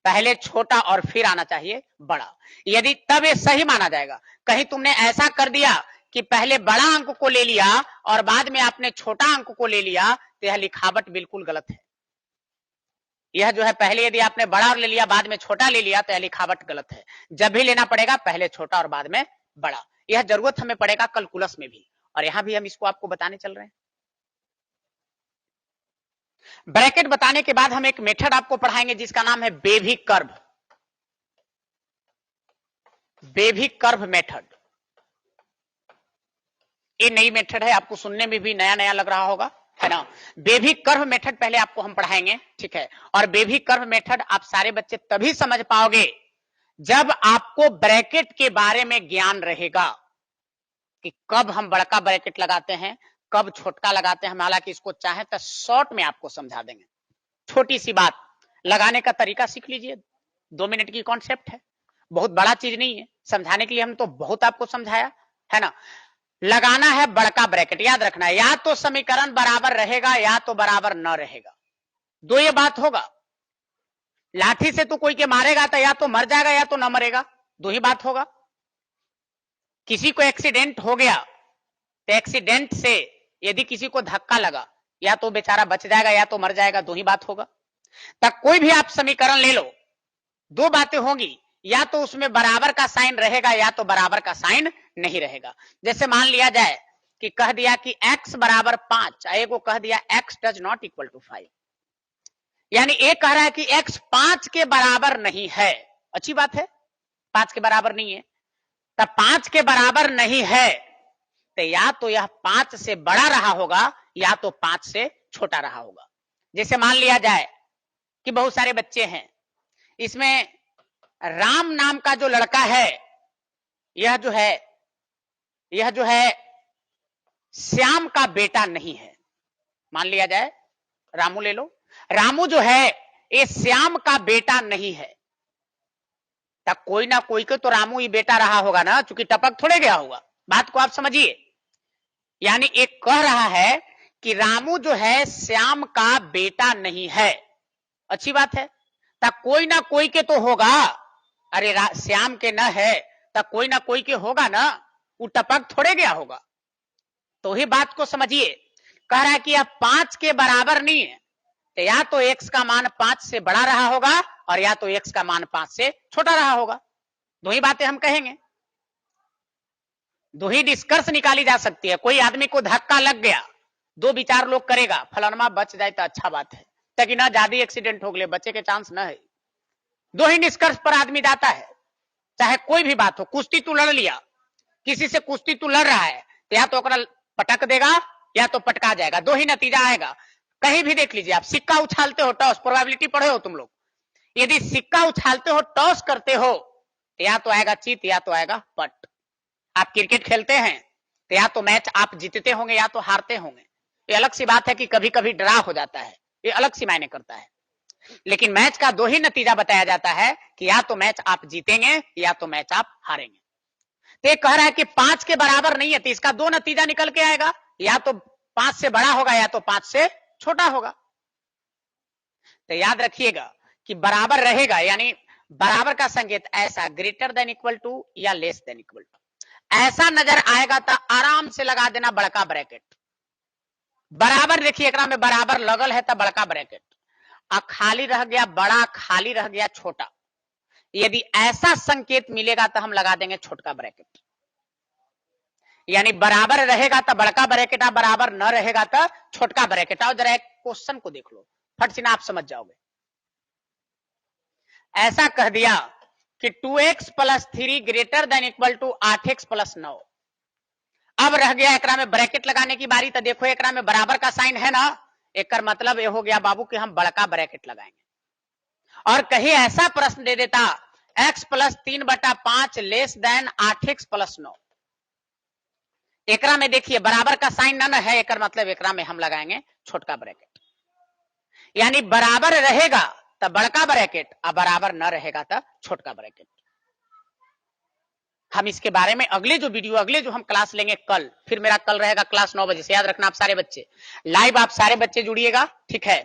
पहले छोटा और फिर आना चाहिए बड़ा, यदि तब ये सही माना जाएगा। कहीं तुमने ऐसा कर दिया कि पहले बड़ा अंक को ले लिया और बाद में आपने छोटा अंक को ले लिया, तो यह लिखावट बिल्कुल गलत है। यह जो है पहले यदि आपने बड़ा ले लिया बाद में छोटा ले लिया तो यह लिखावट गलत है। जब भी लेना पड़ेगा पहले छोटा और बाद में बड़ा। यह जरूरत हमें पड़ेगा कैलकुलस में भी, और यहां भी हम इसको आपको बताने चल रहे हैं। ब्रैकेट बताने के बाद हम एक मेथड आपको पढ़ाएंगे जिसका नाम है बेवी कर्व। बेवी कर्व मेथड, ये नई मेथड है, आपको सुनने में भी नया नया लग रहा होगा, है ना। बेवी कर्व मेथड पहले आपको हम पढ़ाएंगे, ठीक है। और बेवी कर्व मेथड आप सारे बच्चे तभी समझ पाओगे जब आपको ब्रैकेट के बारे में ज्ञान रहेगा कि कब हम बड़का ब्रैकेट लगाते हैं, कब छोटका लगाते हैं। हम हालांकि इसको चाहे तो शॉर्ट में आपको समझा देंगे, छोटी सी बात लगाने का तरीका सीख लीजिए। 2 मिनट की कॉन्सेप्ट है, बहुत बड़ा चीज नहीं है, समझाने के लिए हम तो बहुत आपको समझाया, है ना। लगाना है बड़का ब्रैकेट। याद रखना है, या तो समीकरण बराबर रहेगा या तो बराबर न रहेगा, दो ये बात होगा। लाठी से तो कोई के मारेगा तो या तो मर जाएगा या तो न मरेगा, दो ही बात होगा। किसी को एक्सीडेंट हो गया तो एक्सीडेंट से यदि किसी को धक्का लगा या तो बेचारा बच जाएगा या तो मर जाएगा, दो ही बात होगा। तब कोई भी आप समीकरण ले लो, दो बातें होंगी, या तो उसमें बराबर का साइन रहेगा या तो बराबर का साइन नहीं रहेगा। जैसे मान लिया जाए कि कह दिया कि x बराबर 5, एक को कह दिया x does not equal to 5, यानी एक कह रहा है कि x 5 के बराबर नहीं है। अच्छी बात है, 5 के बराबर नहीं है, तब 5 के बराबर नहीं है तो या तो यह 5 से बड़ा रहा होगा या तो 5 से छोटा रहा होगा। जैसे मान लिया जाए कि बहुत सारे बच्चे हैं, इसमें राम नाम का जो लड़का है यह जो है श्याम का बेटा नहीं है। मान लिया जाए रामू ले लो, रामू जो है ये श्याम का बेटा नहीं है, तब कोई ना कोई को तो रामू ही बेटा रहा होगा ना, चूंकि टपक थोड़े गया होगा। बात को आप समझिए, यानी एक कह रहा है कि रामू जो है श्याम का बेटा नहीं है। अच्छी बात है, तब कोई ना कोई के तो होगा। अरे श्याम के न है तब कोई ना कोई के होगा ना, वो टपक थोड़े गया होगा। तो ही बात को समझिए, कह रहा है कि अब 5 के बराबर नहीं है तो या तो x का मान 5 से बड़ा रहा होगा और या तो x का मान 5 से छोटा रहा होगा। दो ही बातें हम कहेंगे, दो ही निष्कर्ष निकाली जा सकती है। कोई आदमी को धक्का लग गया, दो विचार लोग करेगा, फलानमा बच जाए तो अच्छा बात है, ताकि ना ज्यादा एक्सीडेंट हो गए, बच्चे के चांस न है। दो ही निष्कर्ष पर आदमी जाता है, चाहे कोई भी बात हो। कुश्ती तू लड़ लिया, किसी से कुश्ती तू लड़ रहा है तो या तो पटक देगा या तो पटका जाएगा, दो ही नतीजा आएगा। कहीं भी देख लीजिए आप, सिक्का उछालते हो, टॉस, प्रोबेबिलिटी पढ़े हो तुम लोग, यदि सिक्का उछालते हो, टॉस करते हो तो या तो आएगा चित या तो आएगा पट। आप क्रिकेट खेलते हैं तो या तो मैच आप जीतते होंगे या तो हारते होंगे। ये अलग सी बात है कि कभी कभी ड्रा हो जाता है, ये अलग सी मायने करता है, लेकिन मैच का दो ही नतीजा बताया जाता है कि या तो मैच आप जीतेंगे या तो मैच आप हारेंगे। तो ये कह रहा है कि 5 के बराबर नहीं है तो इसका दो नतीजा निकल के आएगा, या तो 5 से बड़ा होगा या तो 5 से छोटा होगा। तो याद रखिएगा कि बराबर रहेगा, यानी बराबर का संकेत ऐसा, ग्रेटर देन इक्वल टू या लेस देन इक्वल टू, ऐसा नजर आएगा तो आराम से लगा देना बड़का ब्रैकेट। बराबर देखिए, एकरा में बराबर लगल है तो बड़का ब्रैकेट, और खाली रह गया बड़ा, खाली रह गया छोटा। यदि ऐसा संकेत मिलेगा तो हम लगा देंगे छोटका ब्रैकेट, यानी बराबर रहेगा तो बड़का ब्रैकेट, बराबर न रहेगा तो छोटका ब्रैकेट। और जरा एक क्वेश्चन को देख लो, फट से ना आप समझ जाओगे। ऐसा कह दिया कि 2x plus 3 greater than equal to 8x plus 9। अब रह गया एकरा में ब्रैकेट लगाने की बारी। तो देखो एकरा में बराबर का साइन है ना, एक मतलब ये हो गया बाबू कि हम बड़का ब्रैकेट लगाएंगे। और कहीं ऐसा प्रश्न दे देता x plus 3/5 less than 8x plus 9, एकरा में देखिए बराबर का साइन न है, एक मतलब एकरा में हम लगाएंगे छोटका ब्रैकेट। यानी बराबर रहेगा तो बड़का ब्रैकेट, और बराबर न रहेगा तो छोटका ब्रैकेट। हम इसके बारे में अगले जो वीडियो, अगले जो हम क्लास लेंगे कल, फिर मेरा कल रहेगा क्लास 9 बजे से। याद रखना आप सारे बच्चे लाइव, आप सारे बच्चे जुड़िएगा, ठीक है।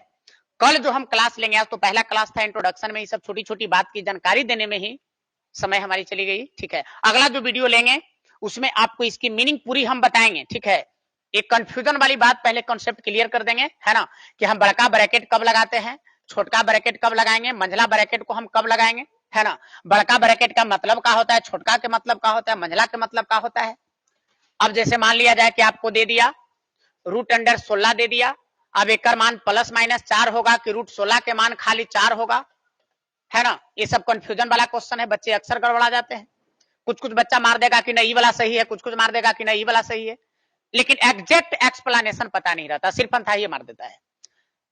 कल जो हम क्लास लेंगे, आज तो पहला क्लास था इंट्रोडक्शन में, ये सब छोटी छोटी बात की जानकारी देने में ही समय हमारी चली गई, ठीक है। अगला जो वीडियो लेंगे उसमें आपको इसकी मीनिंग पूरी हम बताएंगे, ठीक है। एक कंफ्यूजन वाली बात पहले कॉन्सेप्ट क्लियर कर देंगे, है ना, कि हम बड़का ब्रैकेट कब लगाते हैं, छोटका ब्रैकेट कब लगाएंगे, मंझला ब्रैकेट को हम कब लगाएंगे, है ना। बड़का ब्रैकेट का मतलब क्या होता है, छोटका के मतलब क्या होता है, मंझला के मतलब क्या होता है। अब जैसे मान लिया जाए कि आपको दे दिया √16 दे दिया, अब एक मान प्लस माइनस 4 होगा कि √16 के मान खाली 4 होगा, है ना। ये सब कंफ्यूजन वाला क्वेश्चन है, बच्चे अक्सर गड़बड़ा जाते हैं। कुछ बच्चा मार देगा कि नहीं वाला सही है, कुछ मार देगा कि नहीं वाला सही है, लेकिन एग्जैक्ट एक्सप्लेनेशन पता नहीं रहता, सिर्फ अंथा ये मार देता है।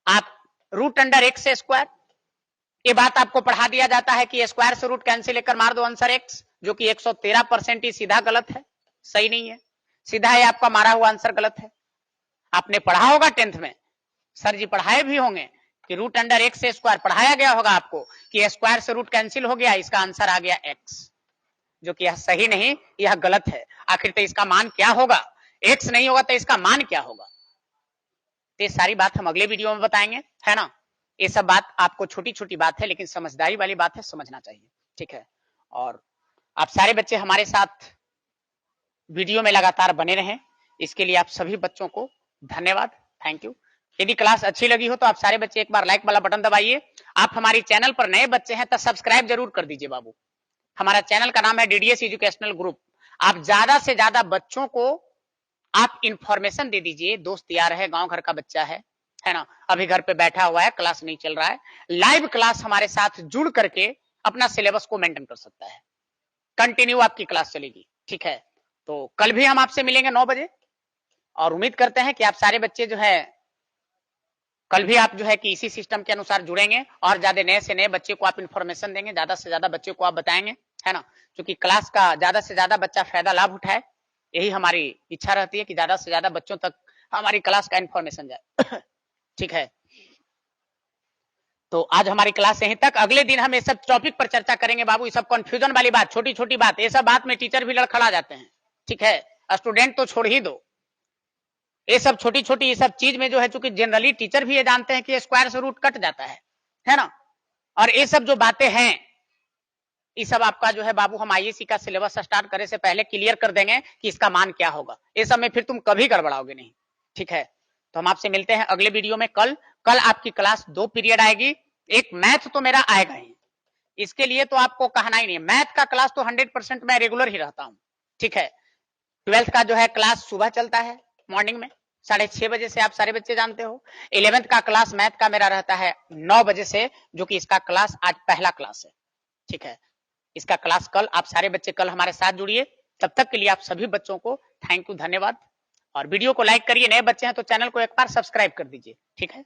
आप √x², ये बात आपको पढ़ा दिया जाता है कि स्क्वायर से रूट कैंसिल लेकर मार दो आंसर x, जो कि 113% ही सीधा गलत है, सही नहीं है। सीधा है आपका मारा हुआ आंसर गलत है। आपने पढ़ा होगा 10th में, सर जी पढ़ाए भी होंगे कि √x² पढ़ाया गया होगा आपको कि स्क्वायर से रूट कैंसिल हो गया, इसका आंसर आ गया x। जो कि यह सही नहीं, यह गलत है। आखिर तो इसका मान क्या होगा, x नहीं होगा तो इसका मान क्या होगा। तो ये सारी बात हम अगले वीडियो में बताएंगे, है ना। ये सब बात आपको छोटी छोटी बात है, लेकिन समझदारी वाली बात है, समझना चाहिए, ठीक है। और आप सारे बच्चे हमारे साथ वीडियो में लगातार बने रहें, इसके लिए आप सभी बच्चों को धन्यवाद, थैंक यू। यदि क्लास अच्छी लगी हो तो आप सारे बच्चे एक बार लाइक वाला बटन दबाइए। आप हमारी चैनल पर नए बच्चे हैं तो सब्सक्राइब जरूर कर दीजिए बाबू। हमारा चैनल का नाम है डीडीएस एजुकेशनल ग्रुप। आप ज्यादा से ज्यादा बच्चों को आप इंफॉर्मेशन दे दीजिए। दोस्त यार है, गांव घर का बच्चा है ना, अभी घर पे बैठा हुआ है, क्लास नहीं चल रहा है, लाइव क्लास हमारे साथ जुड़ करके अपना सिलेबस को मेंटेन कर सकता है। कंटिन्यू आपकी क्लास चलेगी, ठीक है। तो कल भी हम आपसे मिलेंगे 9 बजे, और उम्मीद करते हैं कि आप सारे बच्चे जो है कल भी आप जो है कि इसी सिस्टम के अनुसार जुड़ेंगे, और ज्यादा नए से नए बच्चे को आप इंफॉर्मेशन देंगे, ज्यादा से ज्यादा बच्चे को आप बताएंगे, है ना। क्योंकि क्लास का ज्यादा से ज्यादा बच्चा फायदा लाभ उठाए, यही हमारी इच्छा रहती है कि ज्यादा से ज्यादा बच्चों तक हमारी क्लास का इंफॉर्मेशन जाए ठीक है। तो आज हमारी क्लास यहीं तक। अगले दिन हम ये सब टॉपिक पर चर्चा करेंगे बाबू। ये सब कंफ्यूजन वाली बात, छोटी छोटी बात, ये सब बात में टीचर भी लड़खड़ा जाते हैं, ठीक है। स्टूडेंट तो छोड़ ही दो, ये सब छोटी छोटी ये सब चीज में जो है, चूंकि जनरली टीचर भी ये जानते हैं कि स्क्वायर से रूट कट जाता है ना। और ये सब जो बातें हैं, ये सब आपका जो है बाबू हम आईएससी का सिलेबस स्टार्ट करने से पहले क्लियर कर देंगे कि इसका मान क्या होगा। ये सब में फिर तुम कभी गड़बड़ाओगे नहीं, ठीक है। तो हम आपसे मिलते हैं अगले वीडियो में कल आपकी क्लास 2 पीरियड आएगी। एक मैथ तो मेरा आएगा ही, इसके लिए तो आपको कहना ही नहीं है। मैथ का क्लास तो 100% मैं रेगुलर ही रहता हूं, ठीक है। 12th का जो है क्लास सुबह चलता है मॉर्निंग में 6:30 बजे से, आप सारे बच्चे जानते हो। 11th का क्लास मैथ का मेरा रहता है 9 बजे से, जो कि इसका क्लास आज पहला क्लास है, ठीक है। इसका क्लास कल, आप सारे बच्चे कल हमारे साथ जुड़िए। तब तक के लिए आप सभी बच्चों को थैंक यू, धन्यवाद। और वीडियो को लाइक करिए, नए बच्चे हैं तो चैनल को एक बार सब्सक्राइब कर दीजिए, ठीक है।